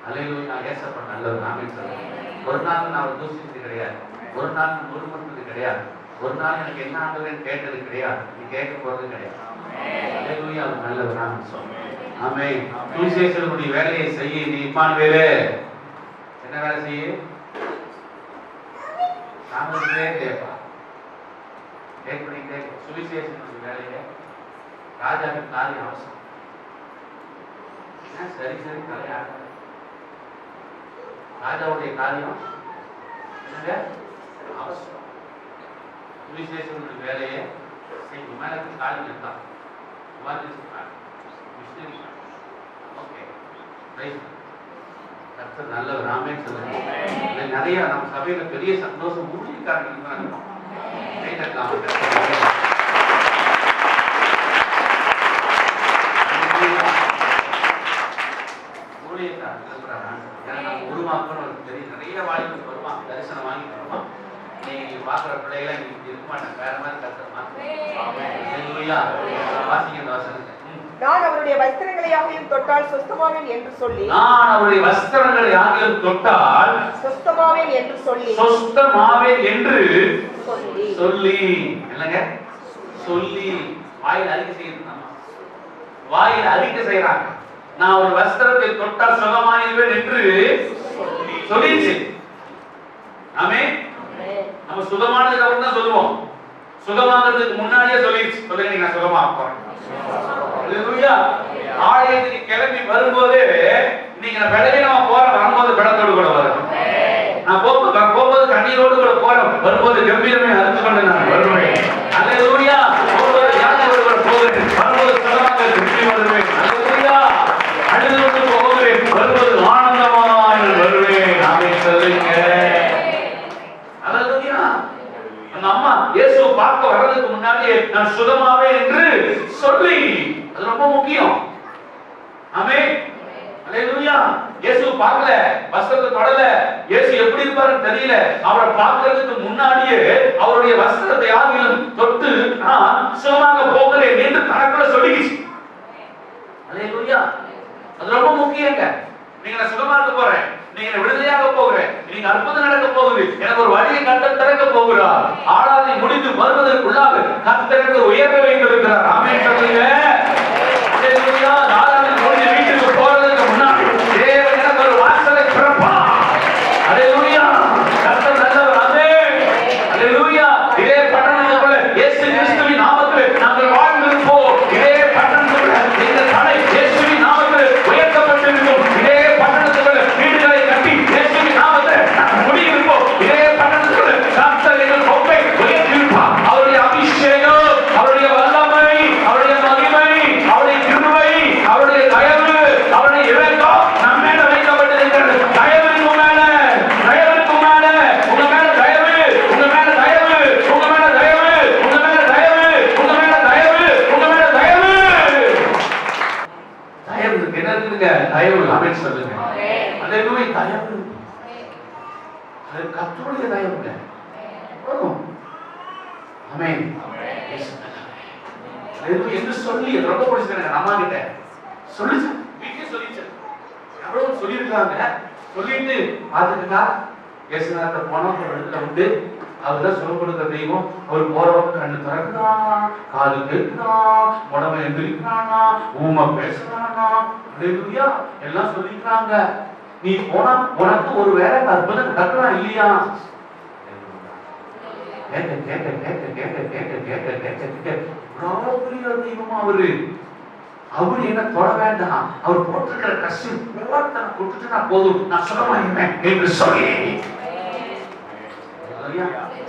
அல்லேலூயா. நான் ஏசப்பட்ட நல்லது நாமே சொல்றேன். ஒரு நாள் நான் ஒரு தூசிச்சது கிடையாது, ஒரு நாள் நான் முறுமுறுத்தது கிடையாது, ஒரு நாள் எனக்கு என்ன ஆண்டவரேன்னு கேட்டது கிடையாது, நீ கேட்க போறது கிடையாது. அல்லேலூயா. அவர் நல்லது நாமே சொல்றேன். ஆமென். சுவிசேஷனுடைய வேலையை செய்ய நீ இம்மானுவேலே என்ன வேலை செய்ய? சாமியே கேட்பா கேட்க சுவிசேஷனுடைய வேலையை ராஜாவின் காரியம் அவசரம். சரி தலையாட ராஜாவுடைய காரியம் என்னங்க அவசரம். சுவிசேஷனுடைய வேலையை செய்யும். மேல காரியம் இருந்தான் நல்லவர் நாமே சொல்லுங்க. நிறைய நம்ம சபையில பெரிய சந்தோஷம் ஊழியக்காரர்கள் உருவாக்கணும் தெரியும். நிறைய வாய்ப்பு வருவான், தரிசனம் வாங்கி வருவான். நீங்க பாக்குற பிள்ளைகளை நீங்க இருக்க மாட்டேன், வேற மாதிரி கத்துறமா வாசிக்க இந்த வசனத்தை. நான் அவருடைய வஸ்திரங்களை ஆகியும் தொட்டால் சுஸ்தமாவேன் என்று சொல்லி, நான் அவருடைய வஸ்திரங்களை ஆகியும் தொட்டால் சுஸ்தமாவேன் என்று சொல்லி, சுஸ்தமாவேன் என்று சொல்லி என்னங்க சொல்லி வாயில் அறிக்கை செய்யணும். வாயில் அறிக்கை செய்யறாங்க. நான் ஒரு வஸ்திரத்தை தொட்டால் சுகமாயிருவேன் என்று சொல்லிச்சு. ஆமென். நம்ம சுகமானதுக்கு அப்புறம் தான் சொல்லுவோம். சுகமாகிறதுக்கு முன்னாடியே சொல்லிடுச்சு. சொல்லுங்க நான் சுகமாக போறேன். அல்லேலூயா. ஆலயத்துக்கு கிளம்பி வரும்போது இன்னைக்கு நான் பலவீனமா போறேன், வரும்போது பலத்தோடு கூட வரேன். நான் போகும்போது கண்ணீரோடு கூட போறேன், வரும்போது கம்பீரமே அறிந்து கொண்டு நான் வருவேன். அல்லேலூயா. போகும்போது யாரோடு கூட போகிறேன், வரும்போது சுகமாக திரும்பி வருவேன். அல்லேலூயா. அழுது கொண்டு போகிறேன், வரும்போது ஆனந்தமாக வருவேன். ஆமென் சொல்லுங்க. அல்லேலூயா. அந்த அம்மா இயேசுவை பார்க்க வர்றதுக்கு முன்னாடியே நான் சுகமாவே என்று சொல்லி, அது ரொம்ப முக்கியம். ஆமென். அல்லேலூயா. இயேசு பார்க்கல, வஸ்திரத்தை தொடல, இயேசு எப்படி இருப்பாருன்னு தெரியல. அவரை பார்க்கிறதுக்கு முன்னாடியே அவருடைய வஸ்திரத்தை ஆகிலும் தொட்டு நான் சுகமாக போகிறேன் என்று தனக்குள்ள சொல்லிக்கிச்சு. அல்லேலூயா. அது ரொம்ப முக்கியங்க. நீங்க நான் சுகமாக போறேன், நீங்க விடுதலையாக போகிறேன், நீங்க அற்புதம் நடக்க போகுது, எனக்கு ஒரு வழியை கர்த்தர் திறக்க போகிறார். ஆளாதை முடிந்து வருவதற்குள்ளாக கர்த்தர் எனக்கு உயர்வை வைத்திருக்கிறார். ஆமென் சொல்லுங்க. அல்லேலூயா. ஆளாதை முடிந்து வீட்டுக்கு போறதுக்கு முன்னாடி தேவன் எனக்கு ஒரு வாசலை திறப்பார். அல்லேலூயா. கர்த்தர் நல்லவர். ஆமென். அல்லேலூயா. இதே பட்டணத்துக்குள்ள இயேசு கிறிஸ்துவின் நாமத்தில் நாங்கள் வாழ்ந்திருப்போம். இதே பட்டணத்துக்குள்ள இந்த தலை இயேசுவின் நாமத்தில் உயர்த்தப்பட்டிருக்கும். இதே பட்டணத்துக்குள்ள வீடுகளை கட்டி இயேசுவின் நாமத்தில் நாங்கள் குடியிருப்போம். இதே பட்டணத்துக்குள்ள கர்த்தர் எங்கள் கொம்பை உயர்த்தியிருப்பார். அவருடைய அபிஷேகம், அவருடைய வல்லமை, அவருடைய மகிமை, அவருடைய கிருபை, அவருடைய தயவு, அவருடைய இரக்கம் நம்ம மேல வைக்கப்பட்டிருக்கிறது. தயவுக்கு மேல, தயவுக்கு மேல, உங்க மேல தயவு, உங்க மேல தயவு, உங்க மேல தயவு, உங்க மேல தயவு, உங்க மேல தயவு, உங்க மேல தயவு. தயவு என்னதுங்க? தயவு. ஆமென் சொல்லுங்க. அல்லேலூயா. தயவு அது கர்த்தருடைய தயவுங்க. போதும். ஆமென். அல்லேலூயா என்று சொல்லி ரொம்ப பிடிச்சிருக்காங்க. நம்ம கிட்ட சொல்லிச்சு, வீட்லயே சொல்லிச்சு. எவ்வளவு சொல்லியிருக்காங்க. சொல்லிட்டு பார்த்துக்கிட்டா இயேசுநாதர் போனோம் ஒரு இடத்துல வந்து அவர்தான் சொல்ல கொடுக்கிற தெய்வம். அவர் போறவங்க கண்ணு திறக்குதான், காது கேட்குதான், உடம்பு எந்திரிக்கிறானா, ஊமை பேசுறானா, அல்லேலூயா எல்லாம் சொல்லிக்கிறாங்க. நீ போனா உனக்கு ஒரு வேலை அற்புதம் நடக்கலாம் இல்லையா? கேட்க கேட்க கேட்க கேட்க கேட்க கேட்க கேட்க கேட்க இவ்வளவு பெரிய தெய்வமா அவரு. அவரு என்ன தொட வேண்டாம், அவர் போட்டிருக்கிற கஷ்டம் ஒவ்வொருத்தனை கொடுத்துட்டு நான் போதும், நான் சுகமாயிருவேன் என்று சொல்லி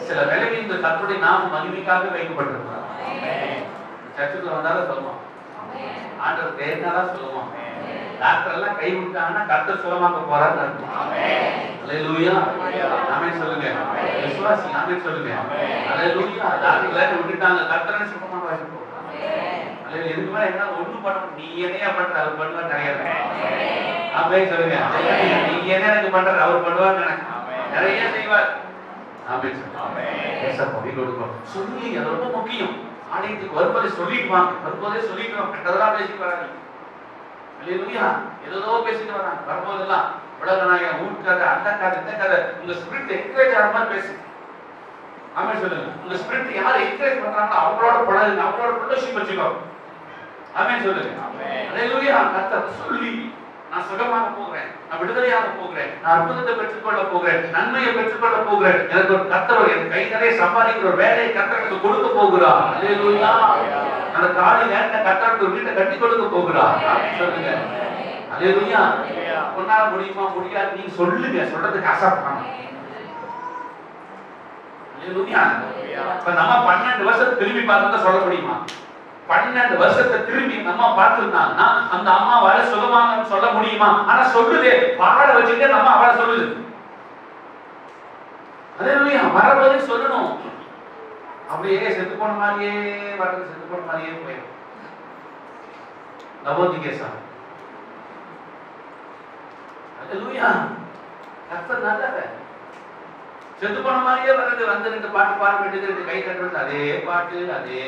சில வேலைக்கு இந்த கர்த்தருடைய நாம மகிமைக்காக வைக்கப்பட்டிருக்கிறார். சர்ச்சுக்கு வந்தாலும் சொல்லுவோம், ஆண்டவர் தேர்ந்தாதான் சொல்லுவோம். டாக்டர் எல்லாம் கை விட்டாங்கன்னா கர்த்தர் சுகமாக்க போறாரு. அல்லேலூயா, ஆமென் சொல்லுங்க. விசுவாசி ஆமென் சொல்லுங்க. அல்லேலூயா. டாக்டர் வேலை விட்டுட்டாங்க, கர்த்தரை சுகமாக வைக்க போறாரு. அல்லேலூயா. இதுக்கு மேல என்ன ஒண்ணும் பண்ண முடியாது. நீ என்னையா பண்ற, அவர் பண்ணுவார் நிறைய. ஆமென் சொல்லுங்க. நீ என்ன எனக்கு பண்ற, அவர் பண்ணுவார் நிறைய செய்வார். ஆமென் சொல்லுங்க. ஏசப்பா வீட்டுக்கு சொல்லி அது ரொம்ப முக்கியம். ஆலயத்துக்கு வரும்போதே சொல்லிட்டு வாங்க, வரும்போதே சொல்லிட்டு வாங்க. கெட்டதெல்லாம் பேசிட்டு வராங்க. அல்லேலூயா. ஏதோ பேசிட்டு வராங்க. வரும்போதெல்லாம் உலக நாயகன் ஊர்க்காத அந்த கதை இந்த கதை, உங்க ஸ்பிரிட் என்கரேஜ் ஆகிற மாதிரி பேசு. ஆமென் சொல்லுங்க. உங்க ஸ்பிரிட் யார் என்கரேஜ் பண்றாங்களோ அவங்களோட பழகுங்க, அவங்களோட ரிலேஷன் வச்சுக்கோ. ஆமென் சொல்லுங்க. அல்லேலூயா. கர்த்தர் சொல்லி நான் சுகமாக போகிறேன், நான் விடுதலையாக போகிறேன், நான் அற்புதத்தை பெற்றுக்கொள்ள போகிறேன், நன்மையை பெற்றுக்கொள்ள போகிறேன், எனக்கு ஒரு கர்த்தர் என் கை நிறைய சம்பாதிக்கிற ஒரு வேலையை கர்த்தர் எனக்கு கொடுக்க போகிறார். அல்லேலூயா. அந்த காலி நேரத்தை கர்த்தருக்கு ஒரு வீட்டை கட்டி கொடுக்க போகிறார். சொல்லுங்க. அல்லேலூயா. உன்னால முடியுமா முடியாது நீங்க சொல்லுங்க, சொல்றதுக்கு ஆசைப்படுறாங்க. அல்லேலூயா. இப்ப நம்ம 12 வருஷத்தை திரும்பி பார்த்தா சொல்ல முடியுமா? 12 வருஷத்தை திரும்பி நம்ம பார்த்திருந்தாங்கன்னா அந்த அம்மா வர சுகமாங்கன்னு சொல்ல முடியுமா? ஆனா சொல்லுதே, பாட வச்சுட்டு நம்ம அவளை சொல்லுது. அல்லேலூயா. வரபோதே சொல்லணும். அப்படியே செத்து போன மாதிரியே வரது, செத்து போன மாதிரியே போயிடும். லவோதிகேசா. அல்லேலூயா. கர்த்தர் நல்லவர். செத்து போன மாதிரியே வர்றது, வந்து 2 பாட்டு பாட வேண்டியது, 2 கை தட்டுறது, அதே பாட்டு, அதே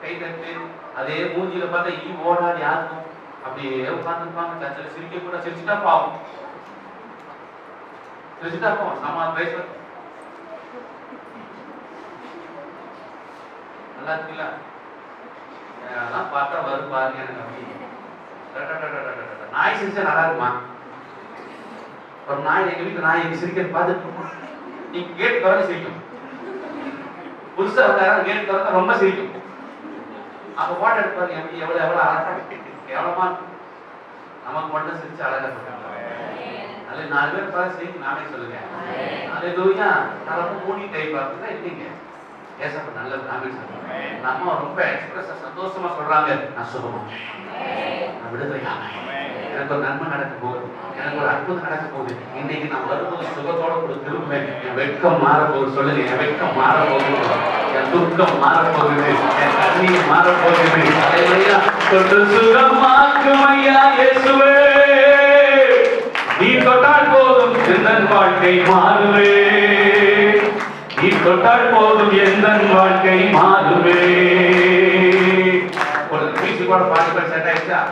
கை தட்டு, அதே மூஞ்சில பார்த்தா ஓடாது யாருக்கும். அப்படியே உட்கார்ந்துருப்பாங்க. சர்ச்சில் சிரிக்க கூட, சிரிச்சுட்டா பாவம், சிரிச்சுட்டா பாவம். சமா பேச நல்லா இருக்குல்ல, அதெல்லாம் பார்த்தா வரும் பாருங்க. எனக்கு அப்படி நாய் சிரிச்சா நல்லா இருக்குமா? ஒரு நாய், எங்க வீட்டு நாய் எங்க சிரிக்கிறது பார்த்துட்டு நீங்க கேட் திறந்து சிரிக்கும். புதுசா யாராவது கேட் திறந்தா ரொம்ப சிரிக்கும். அப்ப போட்டோ எடுப்பாரு, எப்படி எவ்வளவு எவ்வளவு அழகா கேவலமா நமக்கு மட்டும் சிரிச்சு அழகா சொல்றாங்க. அது 4 பேர் பார்த்து சிரிக்கும். நானே சொல்லுங்க. அல்லேலூயா. நான் ரொம்ப மூடி டைப் அப்படின்னா இல்லைங்க. ஏசப்பா நல்லது. நாமே சொல்லுங்க. நம்ம ரொம்ப எக்ஸ்பிரஸா சந்தோஷமா சொல்றாங்க, நான் சுகமா, நான் விடுதலையாக, எனக்கு ஒரு நன்மை நடக்க போகுது, எனக்கு ஒரு அற்புதம் நடக்க போகுது. இன்னைக்கு நான் வரும்போது சுகத்தோட கூட திரும்புவேன். என் வெட்கம் மாற போகுது. சொல்லுங்க, என் வெட்கம் மாற போகுது, என் துக்கம் மாற போகுது, என் கண்ணீர் மாற போகுது. அல்லேலூயா. தொட்டு சுகமாக்கும் ஐயா இயேசுவே, நீ தொட்டால் போதும் என் வாழ்க்கை மாறுவே, நீ தொட்டால் போதும் எந்த வாழ்க்கை மாறுவே. ஒரு பீச்சு கூட பாட்டு செட் ஆயிடுச்சா?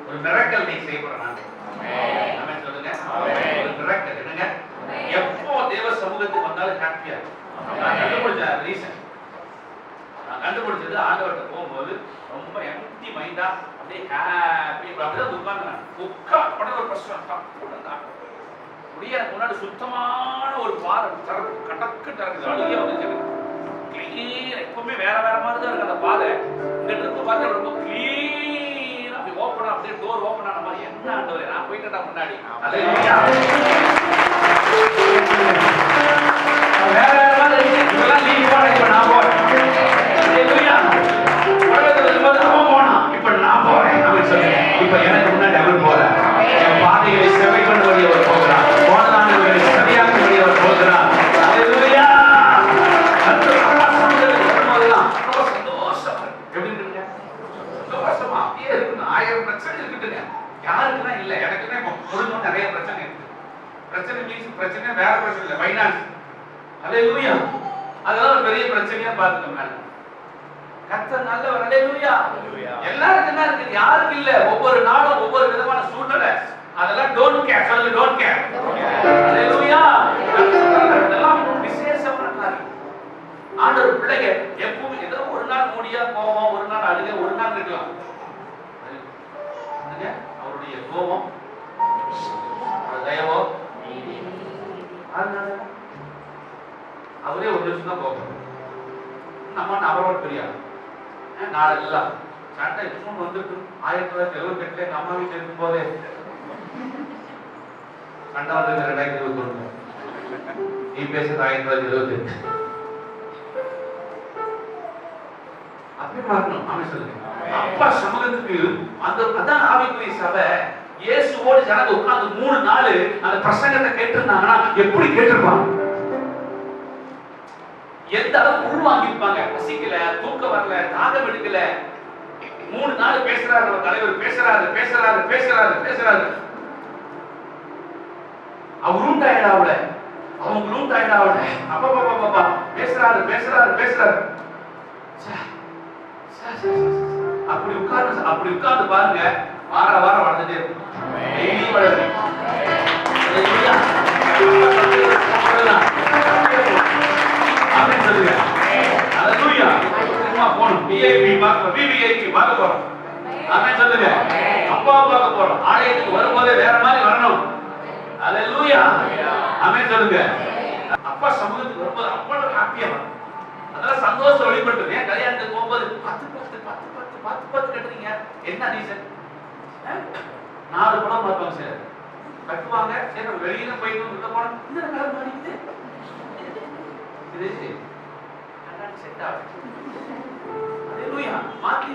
ஒரு மிராக்கிள் நீ செய்ய போற. நான் ஆமென் சொல்லுங்க. ஒரு மிராக்கிள் என்னங்க? எப்போ தேவ சமூகத்துக்கு வந்தாலும் ஹாப்பியா. நான் கண்டுபிடிச்ச ரீசன், நான் கண்டுபிடிச்சது ஆண்டவர்கிட்ட போகும்போது ரொம்ப எம்ப்டி மைண்டா அப்படியே ஹாப்பி அப்படியே உட்கார்ந்தேன். உட்கார்ந்த ஒரு பிரச்சனை முடியாது. முன்னாடி சுத்தமான ஒரு பாறை கடக்கு திறக்குது, அழுகிய வந்துச்சு. கிளீன், எப்பவுமே வேற வேற மாதிரி தான் இருக்கு அந்த பாதை. இந்த ட்ரிப்பு பார்த்தா ரொம்ப கிளீன், அப்படி ஓப்பனா, அப்படியே டோர் ஓப்பன் ஆன மாதிரி. என்ன ஆண்டவரே, நான் போயிட்டா முன்னாடி வேற வேற மாதிரி இதெல்லாம் நீ போன, இப்ப நான் போறேன். அவன் போனான், இப்ப நான் போறேன் அப்படின்னு சொல்லி, இப்ப எனக்கு முன்னாடி அவன் போறேன். என் பாதையை செவை பண்ண வழியவர் போகிறான், போனதானவர்களை சரியாக வழியவர் போகிறான். சந்தோஷம் எப்படி இருக்குங்க? பிரச்சனை வேற பிரச்சனை இல்லை, ஃபைனான்ஸ். அல்லேலூயா. அதெல்லாம் ஒரு பெரிய பிரச்சனையா பார்த்துக்கோங்க. கர்த்தர் நல்லவர். அல்லேலூயா. எல்லாருக்கும் என்ன இருக்கு, யாருக்கு இல்ல. ஒவ்வொரு நாளும் ஒவ்வொரு விதமான சூழ்நிலை. அதெல்லாம் டோன்ட் கேர். சொல்லுங்க, டோன்ட் கேர். அல்லேலூயா. இதெல்லாம் விசேஷமான காரியம். ஆண்டவர் பிள்ளைங்க எப்பவும் ஏதோ ஒரு நாள் மூடியா கோபம், ஒரு நாள் அழுக, ஒரு நாள் இருக்கலாம். அவருடைய கோபம், தயவோ, அவரே ஒரு நிமிஷம் தான் கோபம். நம்ம அவரோட தெரியாது. நாளெல்லாம் சண்டை ஃபோன் வந்துட்டு 1978 எங்க அம்மா வீட்டில் இருக்கும் போதே சண்டை வந்து 2021. நீ பேசுறது 1978. அப்படி மாறணும். ஆமென் சொல்லுங்க. அப்பா சமூகத்துக்கு அதான் ஆவிக்குரிய சபை. இயேசுவோடு ஜனங்க உட்கார்ந்து 3 நாள் அந்த பிரசங்கத்தை கேட்டிருந்தாங்கன்னா எப்படி கேட்டிருப்பாங்க? எந்த அளவுக்கு உள்வாங்கிருப்பாங்க? பசிக்கல, தூக்கம் வரல, தாகம் எடுக்கல. 3 நாள் பேசுறாரு தலைவர், பேசுறாரு. அவரும் டயர்ட் ஆகல, அவங்களும் டயர்ட் ஆகல. அப்பா பேசுறாரு. அப்படி உட்கார்ந்து பாருங்க. வாரம் வளர்ந்துட்டே இருக்கும். டெய்லி வளருது. ஆமென் சொல்லுங்க. அல்லேலூயா. சும்மா போணும். விஐபி பார்க்க போறோம். ஆமென் சொல்லுங்க. அப்பா பார்க்க போறோம். ஆலயத்துக்கு வரும்போதே வேற மாதிரி வரணும். அல்லேலூயா. ஆமென் சொல்லுங்க. அப்பா சமூகத்துக்கு வரும்போது அவ்வளவு ஹாப்பியா வரும். அதெல்லாம் சந்தோஷம் வெளிப்பட்டு. ஏன் கல்யாணத்துக்கு போகும்போது 10 கட்டுறீங்க? என்ன ரீசன்? 4 படம் பார்ப்பாங்க சார். கட்டுவாங்க. சரி நம்ம வெளியில போயிட்டு உள்ள போனா இந்த கலர் மாறிக்குது. இது செட் ஆகும். அல்லேலூயா. மாத்தி.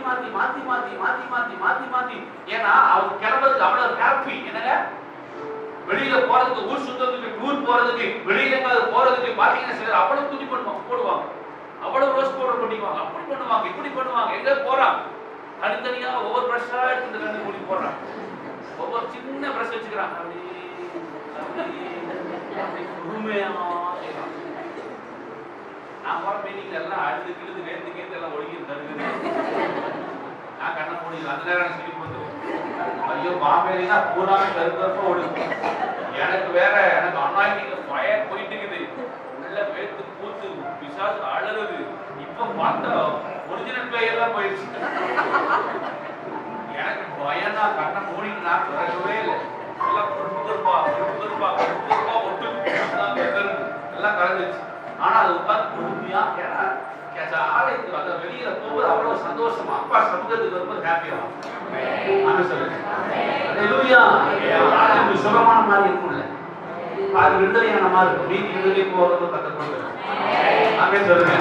ஏன்னா அவங்க கிளம்புறதுக்கு அவ்வளவு ஹாப்பி. என்னங்க, வெளியில போறதுக்கு, ஊர் சுத்தத்துக்கு, டூர் போறதுக்கு, வெளியில எங்காவது போறதுக்கு பாத்தீங்கன்னா சிலர் அவ்வளவு துணி போடுவாங்க, அவ்வளவு ரோஸ் பவுடர் பண்ணிக்குவாங்க, அப்படி பண்ணுவாங்க, இப்படி பண்ணுவாங்க. எங்க போறான் தனித்தனியா ஒவ்வொரு பிரஷா எடுத்து கண்ணு மூடி போடுறான். ஒவ்வொரு சின்ன பிரஷ் வச்சுக்கிறாங்க. நான் போற மீட்டிங்ல எல்லாம் அழுது கிழுது வேந்து எல்லாம் ஒழுங்கி தருகுது. நான் கண்ணை மூடி அந்த நேரம் சொல்லி போட்டு ஐயோ பாம்பேலினா பூராமே கருப்பா ஒழுங்கு. எனக்கு அண்ணாக்கிங்க ஃபயர் போயிட்டு இருக்குது. உள்ள வேத்து பூத்து பிசாசு அழறது. இப்ப பார்த்தா ஒரிஜினல் பேயெல்லாம் போயிடுச்சு. எனக்கு பயனா கண்ணை மூடிட்டு நான் திறக்கவே இல்லை. எல்லாம் பொறுப்பா ஒட்டு எல்லாம் கலந்துச்சு. ஆனா அது உட்கார்ந்து பொறுமையா ஆலயத்துக்கு அந்த வெளியில போகும்போது அவ்வளவு சந்தோஷமா அப்பா சமூகத்துக்கு வரும்போது ஹாப்பியா சொல்லுங்க. அல்லேலூயா. ஆலயம் சுகமான மாதிரி இருக்கும்ல, அது விடுதலையான மாதிரி இருக்கும். நீதி விடுதலை போறது கற்றுக்கொண்டு ஆமென் சொல்லுங்க.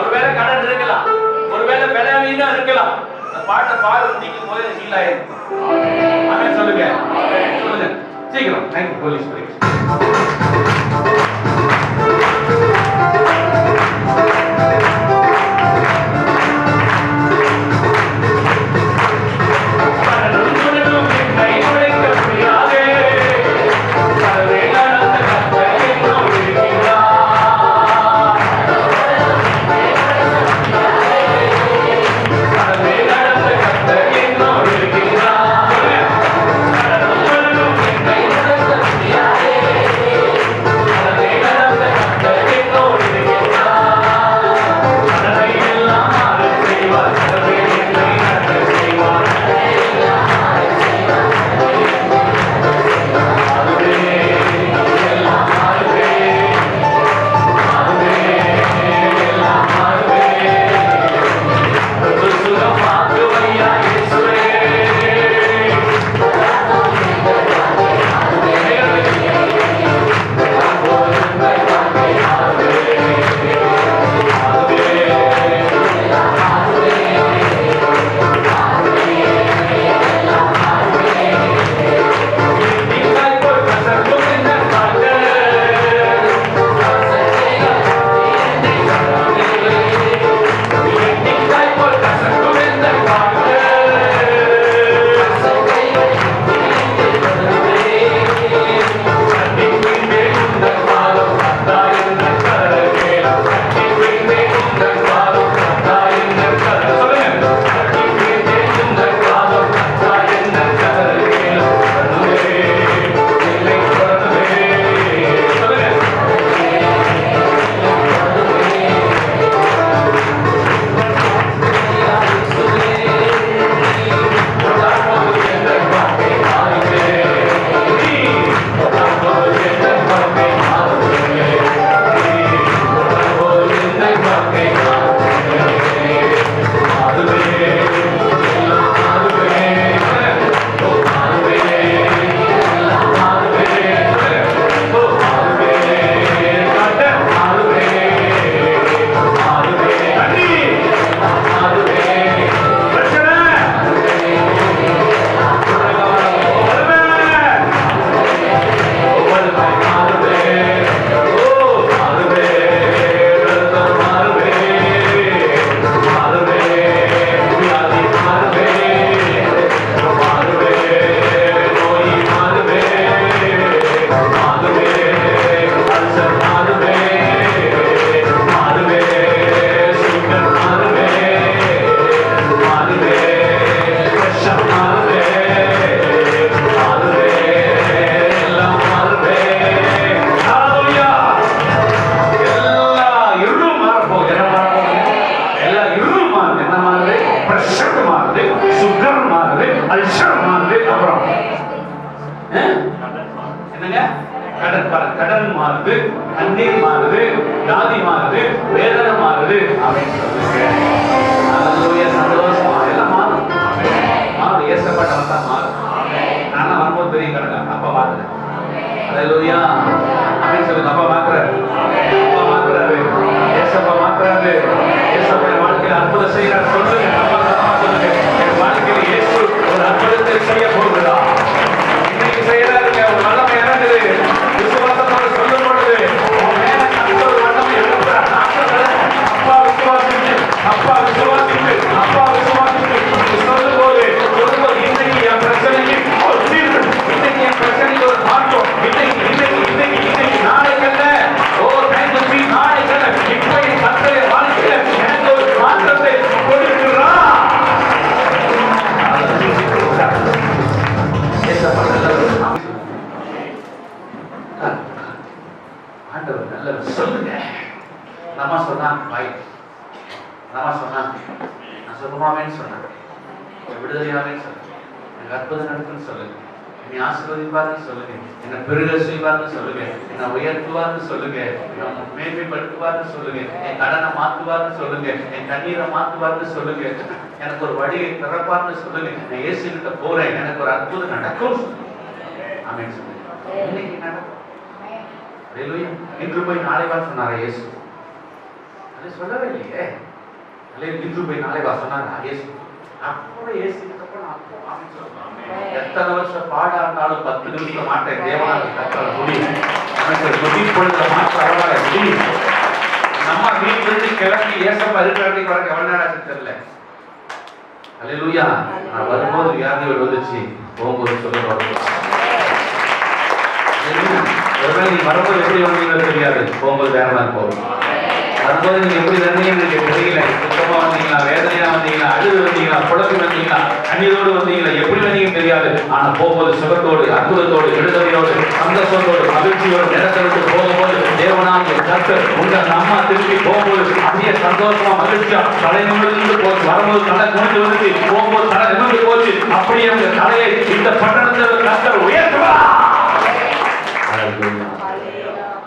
ஒருவேளை கடன் இருக்கலாம், ஒருவேளை பலவீனா இருக்கலாம். அந்த பாட்டை பாடு நீக்கும் போது ஹீல் ஆயிருக்கும். ஆமென் சொல்லுங்க. சீக்கிரம். Thank you police. கண்ணீர் மாறுது, ஜாதி மாறுது, வேதனை மாறுது. அப்படின்னு சொல்லுங்க. அல்லேலூயா. சந்தோஷமா எல்லாம் மாறும். மாறும். ஏசப்பட்டவன் தான் மாறும். நானும் வரும்போது பெரிய கடலை அப்பா பார்த்துட்டேன். அல்லேலூயா. அப்படின்னு சொல்லுங்க. அப்பா பார்க்கிறாரு. அப்பா பார்க்கிறாரு. ஏசப்பா பார்க்கிறாரு. ஏசப்பா என் வாழ்க்கையில் அற்புதம் செய்யறாரு. சொல்லுங்க. அப்பா சொல்லுங்க. என் வாழ்க்கையில் இயேசு ஒரு அற்புதத்தை செய்ய போகிறார். இன்னைக்கு செய்யறாருங்க. ஒரு வல்லமை இறங்குது. விசுவாசத்தோடு சொல்லும் பொழுது உன் மேல கர்த்தர் ஒரு வல்லமை இறங்குறார். அப்பா விசுவாசித்து, அப்பா விசுவாசித்து, அப்பா விசுவாசித்து சொல்லும் போது இன்னைக்கு என் பிரச்சனைக்கு ஒரு தீர்வு, இன்னைக்கு என் பிரச்சனைக்கு ஒரு மாற்றம், இன்னைக்கு நாளைக்கல்ல. ஓ தேங்க்யூ. நாளைக்கல்ல. இப்போ என் கர்த்தருடைய வாழ்க்கையில எனக்கு ஒரு மாற்றத்தை கொடுக்கிறார். ஆண்டவர் நல்லவர். சொல்லுங்க. நம்ம சொன்னாங்க பாய், நம்ம சொன்னாங்க நான் சுகமாவேன்னு சொன்னேன், விடுதலையாவேன்னு சொன்னேன், எனக்கு அற்புதம் நடக்குன்னு சொல்லுங்க, என்னை ஆசீர்வதிப்பார்னு சொல்லுங்க, என்னை பெருக செய்வார்னு சொல்லுங்க, என்னை உயர்த்துவார்னு சொல்லுங்க, என்னை மேன்மைப்படுத்துவார்னு சொல்லுங்க, என் கடனை மாத்துவார்னு சொல்லுங்க, என் கண்ணீரை மாத்துவார்னு சொல்லுங்க, எனக்கு ஒரு வழியை திறப்பார்னு சொல்லுங்க, நான் இயேசு கிட்ட போறேன், எனக்கு ஒரு அற்புதம் நடக்கும் ஆமென் சொல்லுங்க. இன்னைக்கு நடக்கும். அல்லேலூயா. இன்று போய் நாளை வா சொன்னாரா இயேசு? அது சொல்லவே இல்லையே. இன்று போய் நாளை வா சொன்னாரா இயேசு? அப்போ இயேசு கிட்ட போய் ஆமென் சொல்லுங்க. எத்தனை வருஷம் பாடா இருந்தாலும் 10 நிமிஷம் மாட்டேன் தேவனால கத்தல முடியும். எனக்கு முடி பொழுது மாற்ற அவரால முடியும். நம்ம வீட்டுல இருந்து கிளம்பி ஏசப்பா இருக்கிற வரைக்கும் வர எவ்வளவு நேரம் ஆச்சு தெரியல. அல்லேலூயா. நான் வரும்போது வியாதியோடு வந்துச்சு, போகும்போது சொல்ல வரணும். ஒருவேளை நீ வரும்போது எப்படி வந்தீங்கன்னு தெரியாது, போகும்போது வேற மாதிரி போகும். வரும்போது நீங்க எப்படி வந்தீங்கன்னு எனக்கு தெரியல. சுத்தமா வந்தீங்களா, வேதனையா வந்தீங்களா, அழுது வந்தீங்களா, குழப்பி வந்தீங்களா, கண்ணீரோடு வந்தீங்களா, எப்படி வந்தீங்கன்னு தெரியாது. ஆனா போகும்போது சுகத்தோடு, அற்புதத்தோடு, விடுதலையோடு, சந்தோஷத்தோடு, மகிழ்ச்சியோடு நேரத்தை விட்டு போகும்போது தேவனாகிய கர்த்தர் உங்க அம்மா திருப்பி போகும்போது அதிக சந்தோஷமா மகிழ்ச்சியா தலை நிமிர்ந்து போச்சு. வரும்போது தலை குனிந்து வந்துச்சு, போகும்போது தலை நிமிர்ந்து போச்சு. அப்படியே உங்க தலையை இந்த பட்டணத்தில் கர்த்தர் உயர்த்துவா.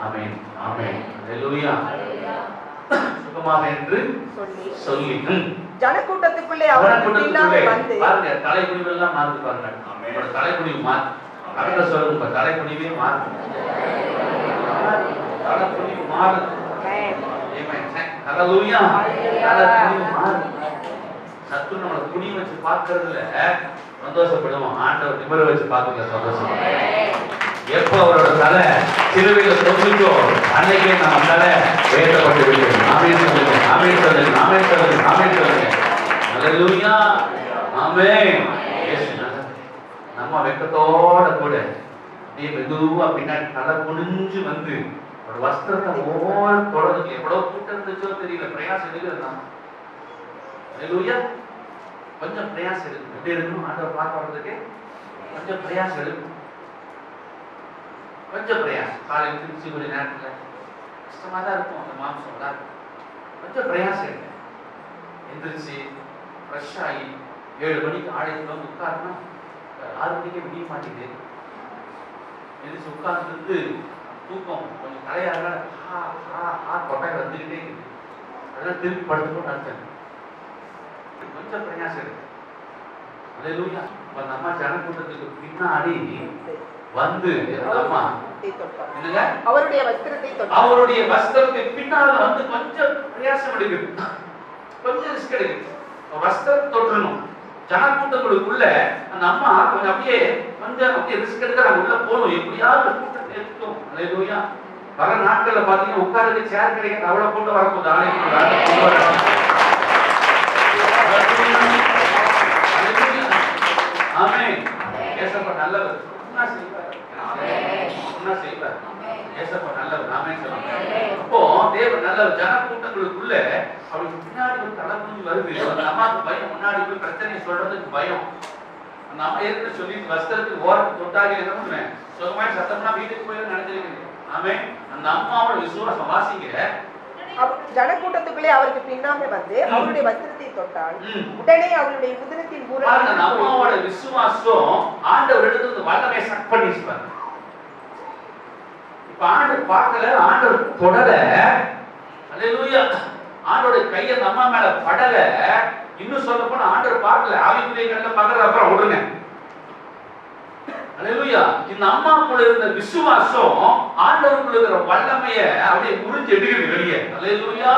ஆமென் ஆமென். அல்லேலூயா. சுகமாக என்று சொல்லி ஜனக்கூட்டத்துக்குள்ளே அவருக்கு பின்னாலே வந்து பாருங்க, தலைக்குனிவு எல்லாம் மாறுது பாருங்க. உங்களோட தலைக்குனிவு மாறு. அப்படியே சொல்லுங்க, தலைக்குனிவே மாறு. தலைக்குனிவு மாறு. அல்லேலூயா. தலைக்குனிவு மாறு. சத்து நம்மள குனி வச்சு பார்க்கறதுல சந்தோஷப்படுவோம். ஆண்டவர் நிமிர வச்சு பார்க்கறதுல சந்தோஷப்படுவோம். எப்போ அவரோட தலை சிலுவையில தொங்குச்சோ அன்னைக்கே நம்ம தலை உயர்த்தப்பட்டு விட்டது. ஆமென் சொல்லுங்க, ஆமென் சொல்லுங்க, ஆமென் சொல்லுங்க, ஆமென் சொல்லுங்க. அல்லேலூயா. ஆமென். நம்ம வெக்கத்தோட கூட நீ மெதுவா பின்னாடி தலை குனிஞ்சு வந்து ஒரு வஸ்திரத்தை ஒவ்வொரு தொடர்ந்து எவ்வளவு கூட்டம் இருந்துச்சோ தெரியல, பிரயாசம் எடுக்கிறது தான். அல்லேலூயா. கொஞ்சம் பிரயாசம் எடுக்கணும். எப்படி இருக்கணும்? ஆண்டவர் பார்க்க வர்றதுக்கு கொஞ்சம் பிரயாசம் எடுக்கணும். கொஞ்சம் பிரயாசம். காலையில் திருச்சி கொஞ்சம் நேரத்தில் கஷ்டமாக தான் இருக்கும், அந்த மாம்சம் தான் இருக்கும். கொஞ்சம் பிரயாசம் எடுங்க. எந்திரிச்சு ஃப்ரெஷ் ஆகி 7 மணிக்கு ஆலயத்தில் வந்து உட்காருனா 6 மணிக்கே முடிய மாட்டேங்குது. எந்திரிச்சு உட்கார்ந்து தூக்கம் கொஞ்சம் தலையாக கொட்டாய் வந்துக்கிட்டே இருக்குது. அதெல்லாம் திருப்பி படுத்துக்கணும் நடத்தேன். கொஞ்சம் பிரயாசம் எடுங்க. அல்லேலூயா. அந்த அம்மா ஜனக்கூட்டத்துக்கு பின்னாடி வந்து அம்மா என்னங்க அவருடைய வஸ்திரத்தை தொட்டார். அவருடைய வஸ்திரத்தை பின்னால வந்து கொஞ்சம் பிரயாசம் எடுக்குது, கொஞ்சம் ரிஸ்க் எடுக்குது. வஸ்திரத்தை தொட்டணும். ஜனக்கூட்டங்களுக்குள்ள அந்த அம்மா கொஞ்சம் அப்படியே ரிஸ்க் எடுக்க நாங்க உள்ள போகணும், எப்படியாவது கூட்டத்தை எடுத்தோம். அல்லேலூயா. வர நாட்கள்ல பாத்தீங்கன்னா உட்கார்ந்து சேர் கிடைக்க அவ்வளவு போட்டு வரப்போகுது ஆலயத்துக்கு. ஆமென். ஏசப்பா நல்லவர். அப்போ தேவன் நல்லவர். ஜனக்கூட்டங்களுக்குள்ள அவளுக்கு பின்னாடி ஒரு தலை குனிஞ்சு வருது. அந்த அம்மாவுக்கு பயம், முன்னாடி போய் பிரச்சனையை சொல்றதுக்கு பயம். அந்த அம்மா ஏற்கனவே சொல்லி வஸ்திரத்துக்கு ஓரத்து தொட்டாக என்ன பண்ணுவேன், சுகமாய் சத்தம்னா வீட்டுக்கு போய் நினைச்சிருக்கீங்க. ஆமென். அந்த அம்மாவோட விசுவாசம் வாசிங்க. ஜனக்கூட்டத்துக்குள்ளே அவருக்கு பின்னாக வந்து அவருடைய வஸ்திரத்தை தொட்டாள். உடனே அவளுடைய உதரத்தின் ஊரல் அம்மாவோட விசுவாசம் ஆண்டவர் எடுத்து வல்லமை சக் பண்ணிருப்பார். இப்ப ஆண்டவர் பார்க்கல, ஆண்டவர் தொடல. அல்லேலூயா. ஆண்டோட கையை அந்த அம்மா மேல படல. இன்னும் சொல்ல போனா ஆண்டவர் பார்க்கல, ஆவிக்குரிய கண்ணில் பார்க்கறது அப்புறம் விடுங்க. அல்லேலூயா. இந்த அம்மாக்குள்ள இருந்த விசுவாசம் ஆண்டவருக்குள்ள இருக்கிற வல்லமைய அப்படியே முறிஞ்சு எடுக்குது வெளியே. அல்லேலூயா.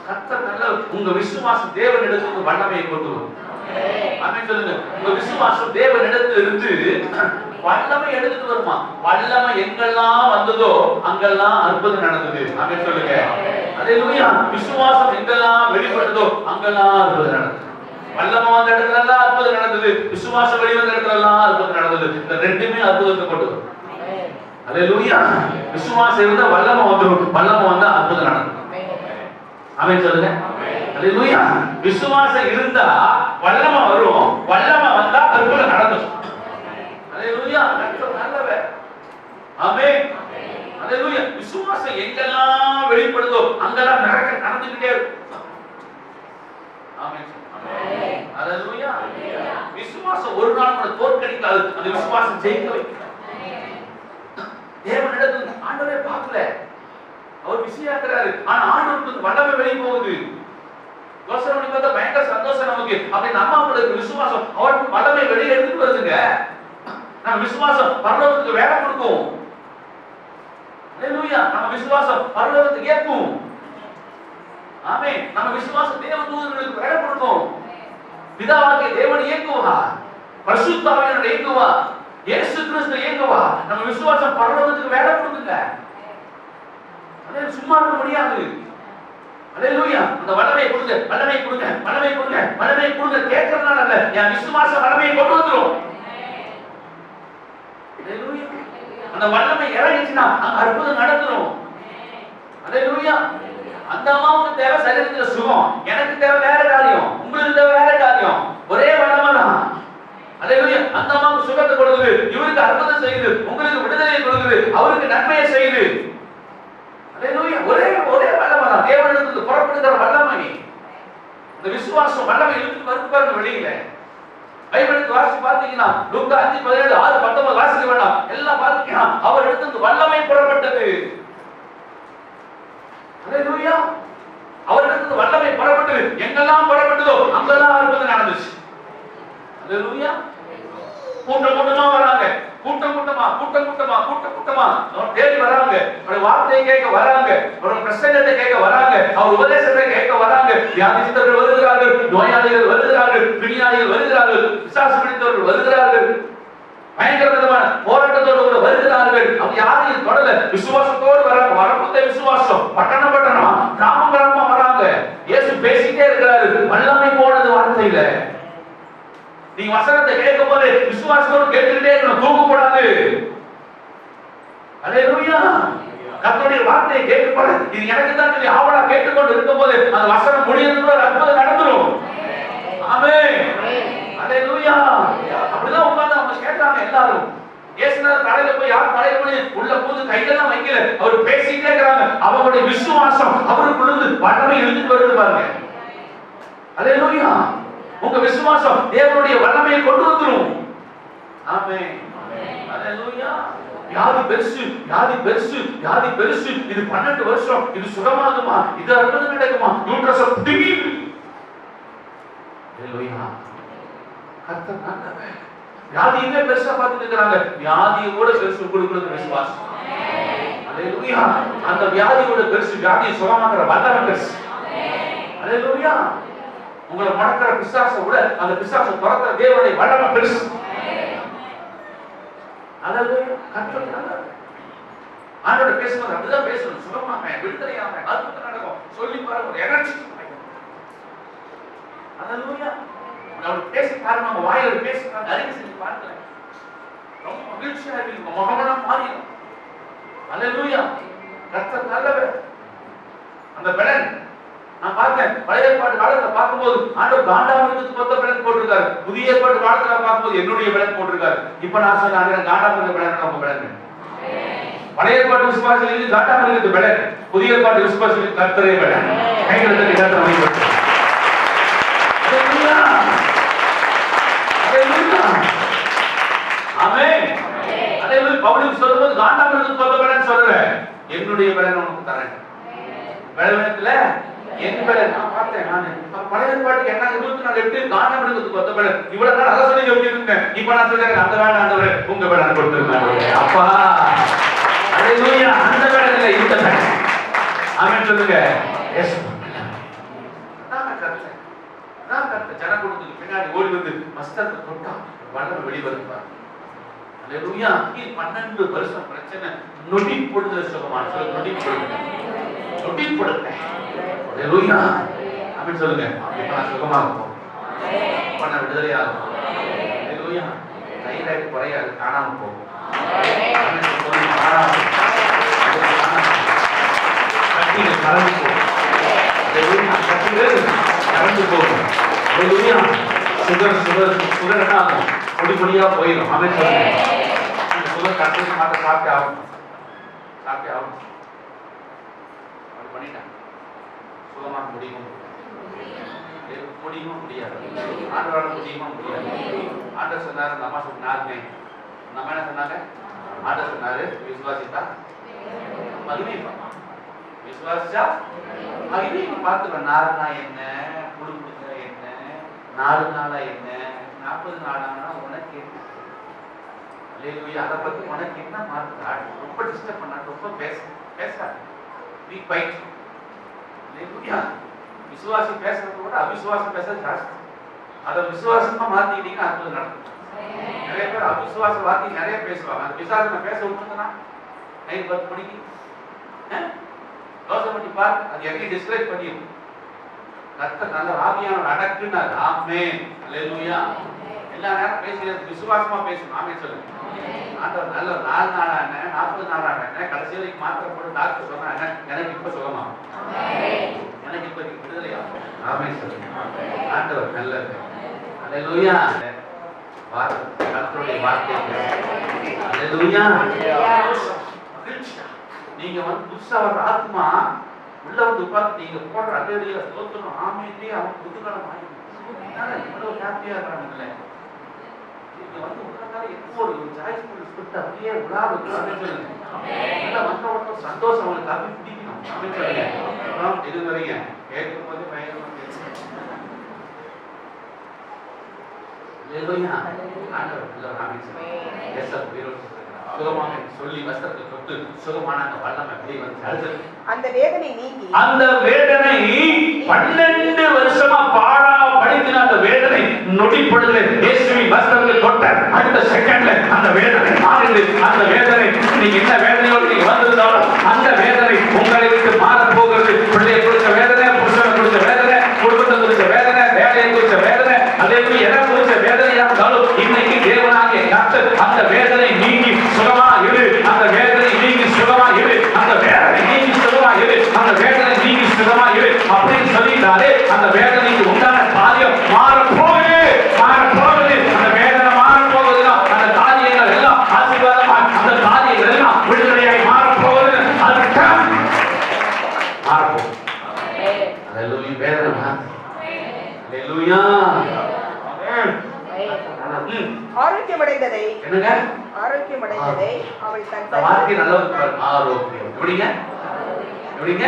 கர்த்தர் நல்ல. உங்க விசுவாசம் தேவனிடத்துக்கு வல்லமையை கொண்டு வரும். ஆமென் சொல்லுங்க. உங்க விசுவாசம் தேவனிடத்துல இருந்து வல்லமை எடுத்துட்டு வருமா? வல்லமை எங்கெல்லாம் வந்ததோ அங்கெல்லாம் அற்புதம் நடந்தது. ஆமென் சொல்லுங்க. அல்லேலூயா. விசுவாசம் எங்கெல்லாம் வெளிப்பட்டதோ அங்கெல்லாம் அற்புதம் நடந்தது. வல்லமை வந்த இடத்துல எல்லாம் அற்புதம் நடந்தது. விசுவாசம் வெளிவந்த இடத்துல எல்லாம் அற்புதம் நடந்தது. இந்த ரெண்டுமே அற்புதத்தை கொண்டு வரும். அல்லேலூயா. விசுவாசம் இருந்தா வல்லமை வந்துரும், வல்லமை வந்தா அற்புதம் நடக்கும். ஆமென் சொல்லுங்க. அல்லேலூயா. விசுவாசம் இருந்தா வல்லமை வரும், வல்லமை வந்தா அற்புதம் நடக்கும். அல்லேலூயா. கர்த்தர் நல்லவர். ஆமென். அல்லேலூயா. விசுவாசம் எங்கெல்லாம் வெளிப்படுதோ அங்கெல்லாம் மிராக்கிள் நடந்துக்கிட்டே இருக்கும். ஆமென். அல்லேலூயா. விசுவாசம் ஒரு நாள் கூட தோற்கடிக்காது. அந்த விசுவாசம் ஜெயிக்க வைக்கும். தேவனிடத்துல ஆண்டவரே பார்க்கல, அவர் பிஸியா இருக்கிறாரு. ஆனா ஆண்டவருக்கு வல்லமை வெளிய போகுது. யோசனை பண்ணி பார்த்தா பயங்கர சந்தோஷம் நமக்கு. அப்படி நம்ம அவங்களுக்கு விசுவாசம் அவருக்கு வல்லமை வெளியே எடுத்துட்டு வருதுங்க. நம்ம விசுவாசம் பரலோகத்துக்கு வேலை கொடுக்கும். அல்லேலூயா. நம்ம விசுவாசம் பரலோகத்துக்கு ஏற்கும். ஆமென். நம்ம விசுவாசம் தேவ தூதர்களுக்கு வேலை கொடுக்கும். பிதாவாகிய தேவன் இயக்குவா, பரிசுத்த ஆவியானவர் இயக்குவா, இயேசு கிறிஸ்து இயக்குவா. நம்ம விசுவாசம் பரலோகத்துக்கு வேலை கொடுக்குங்க. அதே சும்மா இருக்க முடியாது. அல்லேலூயா. அந்த வல்லமையை கொடுங்க, வல்லமையை கொடுங்க, வல்லமையை கொடுங்க, வல்லமையை கொடுங்க கேட்கறதுனால அல்ல, என் விசுவாசம் வல்லமையை கொண்டு வந்துரும். அல்லேலூயா. அந்த வல்லமை இறங்கிச்சுனா அங்க அற்புதம் நடந்துரும். அல்லேலூயா. அந்த அம்மாவுக்கு தேவை சரீரத்துல சுகம், எனக்கு தேவை வேற காரியம், உங்களுக்கு தேவை வேற காரியம். ஒரே வல்லமை தான். அல்லேலூயா. அந்த அம்மாவுக்கு சுகத்தை கொடுக்குது, இவருக்கு அற்புதம் செய்யுது, உங்களுக்கு விடுதலையை கொடுக்குது, அவருக்கு நன்மையை செய்யுது. அல்லேலூயா. ஒரே வல்லமை தான். தேவனிடத்திலிருந்து புறப்படுகிற வல்லமை. இந்த விசுவாசம் வல்லமை இழுத்து வருது பாருங்க வெளியில. பைபிளுக்கு வாசி பார்த்தீங்கன்னா லூக்கா 5:17 6:19 வாசிக்க வேண்டாம், எல்லாம் பார்த்தீங்கன்னா அவர் இடத்திலிருந்து வல்லமை புறப்பட்டது. அல்லேலூயா. அவர் இடத்திலிருந்து வல்லமை புறப்பட்டது. எங்கெல்லாம் புறப்பட்டதோ அங்கெல்லாம் அற்புதம் நடந்துச்சு. அல்லேலூயா. கூட்டம் கூட்டமா வராங்க, கூட்டம் கூட்டமா தேடி வராங்க, ஒரு வார்த்தையை கேட்க வராங்க, ஒரு பிரசங்கத்தை கேட்க வராங்க, அவர் உபதேசத்தை கேட்க வராங்க. வியாதிஸ்தர்கள் வருகிறார்கள், நோயாளிகள் வருகிறார்கள், பிணியாளிகள் வருகிறார்கள், பிசாசு பிடித்தவர்கள் வருகிறார்கள், பயங்கர விதமான போராட்டத்தோடு கூட வருகிறார்கள். அவங்க யாரையும் தொடல, விசுவாசத்தோடு வராங்க. வரப்புத்த விசுவாசம். பட்டணம் கிராமமா வராங்க. இயேசு பேசிட்டே இருக்கிறாரு. வல்லமை போனது வார்த்தையில. நீங்க வசனத்தை கேட்கும் போது விசுவாசத்தோடு கேட்டுக்கிட்டே இருக்கணும், தூங்க கூடாது. அல்லேலூயா. கர்த்தருடைய வார்த்தையை கேட்கப்பட இது எனக்கு தான் சொல்லி ஆவலா கேட்டுக்கொண்டு இருக்கும் போது அந்த வசனம் முடியறதுக்குள்ள அற்புதம் நடந்துரும். ஆமென். அல்லேலூயா. அப்படிதான் உட்கார்ந்து அவங்க கேட்டாங்க எல்லாரும். இயேசுநாதர் தலையில போய் யார் தலையில போய் உள்ள பூந்து கையெல்லாம் வைக்கல, அவர் பேசிட்டே இருக்காங்க. அவங்களுடைய விசுவாசம் அவருக்குள்ள வல்லமை இழுத்துட்டு வருது பாருங்க. அல்லேலூயா. உங்க விசுவாசம் தேவனுடைய வல்லமையை கொண்டு வந்துரும். ஆமென். அல்லேலூயா. வியாதி பெருசு, இது 12 வருஷம், இது சுகமாகுமா, இது அற்புதம் நடக்குமா, யூட்ரஸ் திடீர். அல்லேலூயா. கர்த்தர் நல்லவர். வியாதியே பெருசா பார்த்துட்டு இருக்காங்க, வியாதியோட பெருசு கொடுக்கிறது விசுவாசம். அல்லேலூயா. அந்த வியாதியோட பெருசு, வியாதியை சுகமாக்குற வல்லமை பெருசு. அல்லேலூயா. உங்களை மடக்கிற பிசாசை விட அந்த பிசாசை துரத்துற தேவனுடைய வல்லமை பெருசு. அல்லேலூயா. கர்த்தர் நல்லவர். ஆண்டோட பேசும்போது அப்படிதான் பேசணும். சுகமாக, விடுதலையாக, அற்புதம் நடக்கும். சொல்லி பாருங்க, ஒரு எனர்ஜி. அல்லேலூயா. அவர் பேச பாருங்க, நம்ம வாயில பேசுறாங்க, அறிக்கை செஞ்சு பாருங்க. ரொம்ப மகிழ்ச்சியா இருக்கு, முகமெல்லாம் மாறிடும். அல்லேலூயா. கர்த்தர் நல்லவர். அந்த பலன் நான் பார்த்தேன். பழைய ஏற்பாடு காலத்துல பார்க்கும்போது ஆண்டவர் காண்டாமிருகத்துக்கு மொத்த பலன் போட்டிருக்காரு. புதிய ஏற்பாடு காலத்துல பார்க்கும்போது என்னுடைய பலன் போட்டிருக்காரு. இப்ப நான் சொன்னேன் காண்டாமிருக பலன் நம்ம பலன். பழைய ஏற்பாடு விசுவாசிகளுக்கு காண்டாமிருகத்து பலன், புதிய ஏற்பாடு விசுவாசிகளுக்கு கர்த்தரே பலன். கைகளுக்கு கர்த்தர் அமைப்பு. ஆமென். அல்லேலூயா. பவுலுக்கு சொல்லும்போது காண்டாமிருகத்துக்கு உங்க பலன் சொல்லல, என்னுடைய பலன் உனக்கு தரேன். பலவீனத்துல என் பலன் நான் பார்த்தேன். நான் பழைய பாட்டுக்கு என்ன 24 காணப்படுறதுக்கு கொத்த பலன் இவ்வளவு நாள் அதை சொல்லி சொல்லியிருந்தேன். இப்ப நான் சொல்றேன் அந்த வேலை ஆண்டவரே உங்க பலன் கொடுத்துருக்காங்க. அப்பா அல்லேலூயா. அந்த பலன் இல்லை, இந்த பலன். ஆமென் சொல்லுங்க. எஸ் ஜனக்கூட்டத்துக்கு பின்னாடி ஓடி வந்து மஸ்தத்தை தொட்டா வல்லமை வெளிவருப்பார். அல்லேலூயா. 12 வருஷம் பிரச்சனை நொடி பொழுதுல சுகமான சொல்ல, நொடி பொழுது, நொடி பொழுது. அல்லேலூயா. ஆமென் சொல்லுங்க. இப்ப நான் சுகமா இருப்போம், இப்ப நான் விடுதலையா இருப்போம். அல்லேலூயா. தைராய்டு குறையாது, காணாம போகும். ஆமென் சொல்லுங்க. கட்டிகள் கலந்து போகும். அல்லேலூயா. கட்டிகள் கலந்து போகும். அல்லேலூயா. சுகர் என்ன ஆகும்? பொடி பொடியா போயிடும். ஆமென் சொல்லுங்க. அந்த சுகர் கட்டில் மாட்ட சாப்பிட்டு ஆகும், சாப்பிட்டு ஆகும். அப்படி பண்ணிட்டேன். சுகமாக முடியுமா? முடியுமா? முடியாது. ஆண்டவரால் முடியுமா? முடியாது. ஆண்டவர் சொன்னாரு, அந்த அம்மா சொன்னாருங்க. அந்த அம்மா என்ன சொன்னாங்க? ஆண்டவர் சொன்னாரு, விசுவாசித்தா மகிமை பார்ப்பான். விசுவாசிச்சா மகிமை பார்த்துக்கணும். 4 நாள் என்ன, குடும்பத்துல என்ன, 4 நாளா என்ன, 40 நாளானா உனக்கு என்ன? அல்லேலூயா. அதை பத்தி உனக்கு என்ன மாறுதா? ரொம்ப டிஸ்டர்ப் பண்ணா, ரொம்ப பேசாது. பீ குவைட். அல்லேலூயா. விசுவாசி பேசுறத விட அவிசுவாசம் பேச ஜாஸ்தி. அதை விசுவாசமா மாத்திக்கிட்டீங்கன்னா அற்புதம் நடக்கும். நிறைய பேர் அவிசுவாச வார்த்தை நிறைய பேசுவாங்க. அந்த விசுவாசம் பேச விட்டுருந்தா நைட் 10 மணிக்கு தோசை பண்ணி பாரு, அது எங்கேயும் டிஸ்கரேஜ் பண்ணிடும். கர்த்தர் நல்ல ஆவியானவர் அடக்குனார். ஆமென். அல்லேலூயா. எல்லா நேரம் பேசுறது விசுவாசமா பேசணும். ஆமென் சொல்லுங்க. ஆண்டவர் நல்ல 4 நாளான 40 நாளான கடைசி வரைக்கும் மாத்திரை போட்டு டாக்டர் சொன்னாங்க, எனக்கு இப்ப சுகமா, எனக்கு இப்ப விடுதலையா. ஆமென் சொல்லுங்க. ஆண்டவர் நல்லது. அல்லேலூயா. கர்த்தருடைய வார்த்தை. அல்லேலூயா. நீங்க புதுசா வர ஆத்மா உள்ள வந்து உட்கார்ந்து நீங்க போடுற அல்லேலூயா ஸ்தோத்திரம் ஆமென் அவன் புதுகாலம் ஆயிடும். இவ்வளவு ஹாப்பியா இருக்காங்கல்ல. நீங்க உட்கார்ந்தாலே எப்போ ஒரு ஜாய்ஃபுல் ஸ்பிரிட் அப்படியே உலாவுது. ஆமென் சொல்லுங்க. உள்ள வந்த உடனே சந்தோஷம் உங்களுக்கு அப்படி பிடிக்கணும். ஆமென் சொல்லுங்க. அப்புறம் இது வரீங்க கேட்கும் போது பயங்கரமா கேட்கும். அல்லேலூயா. ஆண்டவர் நல்ல ஆமென் சொல்லுங்க. எஸ் வீரோ சுகமாக சொல்லி வஸ்திரத்தை தொட்டு சுகமான அந்த வல்லமை வெளியே வந்து அந்த வேதனை நீங்கி, அந்த வேதனை 12 வருஷமா பாழா படித்தின அந்த வேதனை நொடி பொழுதுல இயேசுவின் வஸ்திரத்தை தொட்ட அடுத்த செகண்ட்ல அந்த வேதனை மாறிடு. அந்த வேதனை நீங்க என்ன வேதனையோடு நீங்க வந்திருந்தாலும் அந்த வேதனை உங்களை விட்டு மாறப் போகிறது. பிள்ளையை குறித்த வேதனை, புருஷனை குறித்த வேதனை, குடும்பத்தை குறித்த வேதனை, வேலையை குறித்த வேதனை, அதே மாதிரி எதை குறித்த வேதனையா இருந்தாலும் இன்னைக்கு தேவனாகிய கர்த்தர் அந்த வேதனை நீங்கி சுகமா இரு, அந்த வேதனை நீங்கி சுகமா இரு, அந்த வேதனை நீங்கி சுகமா இரு, அந்த வேதனை நீங்கி சுகமா இரு அப்படின்னு சொல்லிட்டாலே அந்த வேதனைக்கு உண்டான காரியம் மாறப்போகுது, மாறப்போகுது. அந்த வேதனை மாறப்போகுதுன்னா அந்த காரியங்கள் எல்லாம் ஆசீர்வாதமா, அந்த காரியங்கள் எல்லாம் விடுதலையாய் மாறப்போகுது. அதுக்கு மாறப்போகுது. அல்லேலூயா. வேதனை மாறுது. அல்லேலூயா. ஆரோக்கியமடைந்ததை என்னங்க? ஆரோக்கியமடைந்ததை அவள் தன் வார்த்தை நல்லா பாருங்க. ஆரோக்கியம் எப்படிங்க? எப்படிங்க?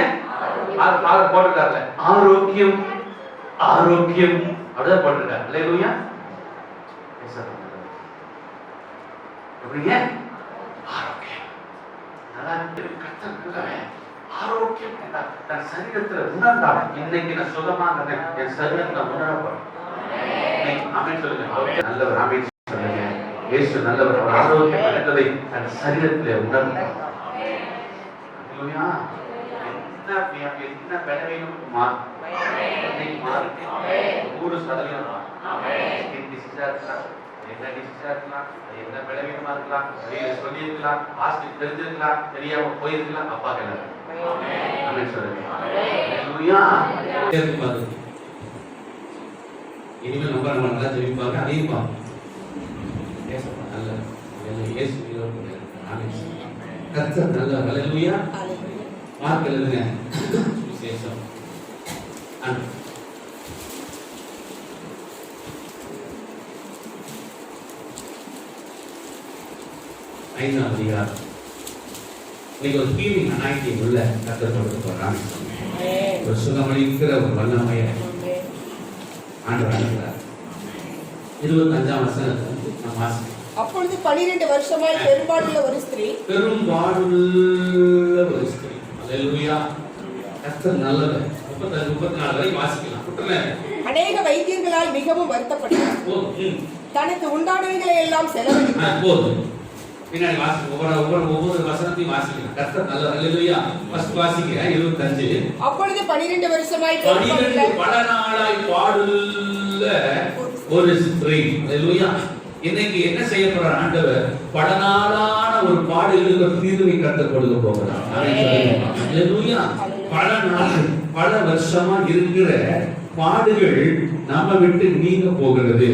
பாரு போட்டுட்டார்ல ஆரோக்கியம், ஆரோக்கியம் அப்படிதான் போட்டுட்டார். அல்லேலூயா. எப்படிங்க? ஆரோக்கியம். நல்லா கர்த்தர் ஆரோக்கியம் தன் சரீரத்துல உணர்ந்தால் இன்னைக்கு நான் சுகமாக என் சரீரத்துல உணர போறேன். ஆமென் சொல்லுங்க. நல்லவர். ஆமென் சொல்லுங்க. இயேசு நல்லவர். அவர் ஆரோக்கியம் அடைந்ததை தன் சரீரத்திலே உணர்ந்தார். அல்லேலூயா. என்ன பலவீனம் மாறும். இன்னைக்கு மாறும். 100% மாறும். ஸ்கின் டிசீஸா இருக்கலாம், என்ன டிசீஸா இருக்கலாம், என்ன பலவீனமா இருக்கலாம், சொல்லியிருக்கலாம், ஹாஸ்பிட்டல் தெரிஞ்சிருக்கலாம், தெரியாம போயிருக்கலாம். அப்பா கேட்கலாம். ஆமென் சொல்லுங்க. அல்லேலூயா. இனிமேல் நம்ம நல்லா தெரிவிப்பாங்க, அதையும் பார்ப்போம். நல்ல இயேசு கர்த்தர் நல்லவர். அல்லேலூயா. மார்க் எழுதுங்க. விசேஷம் 5ஆம் அதிகாரம் இன்னைக்கு ஒரு ஹீலிங் அனாயிட்டிங் உள்ள கத்தர் கொடுக்க போறான். ஒரு சுகமளிக்கிற ஒரு வல்லமையை ஆண்டவர் அனுப்புகிறார். 25ஆம் வசனத்தை நாம் வாசிக்கிறோம். அப்பொழுது 12 வருஷமாய் பெரும்பாடுள்ள ஒரு ஸ்திரீ அல்லேலூயா. கர்த்தர் நல்லவர். 34 வரை வாசிக்கலாம். குட்டல அநேக வைத்தியங்களால் மிகவும் வருத்தப்பட்டார். தனக்கு உண்டானவைகளை எல்லாம் செலவழித்தார். போதும். பின்னாடி ஒவ்வொரு வசனத்தையும் வாசிக்கலாம். கர்த்தர் நல்லவர். அல்லேலூயா. ஃபர்ஸ்ட் வாசிங்க 25. அப்பொழுது 12 வருஷமாய் 12 பல நாளாய் பாடுள்ள ஒரு ஸ்திரீ. அல்லேலூயா. இன்னைக்கு என்ன செய்ய போறார் ஆண்டவர்? பல நாளான ஒரு பாடுகளுக்கு ஒரு தீர்வை கர்த்தர் கொடுக்க போகிறார். அல்லேலூயா. பல நாள் பல வருஷமா இருக்கிற பாடுகள் நம்ம விட்டு நீங்க போகிறது.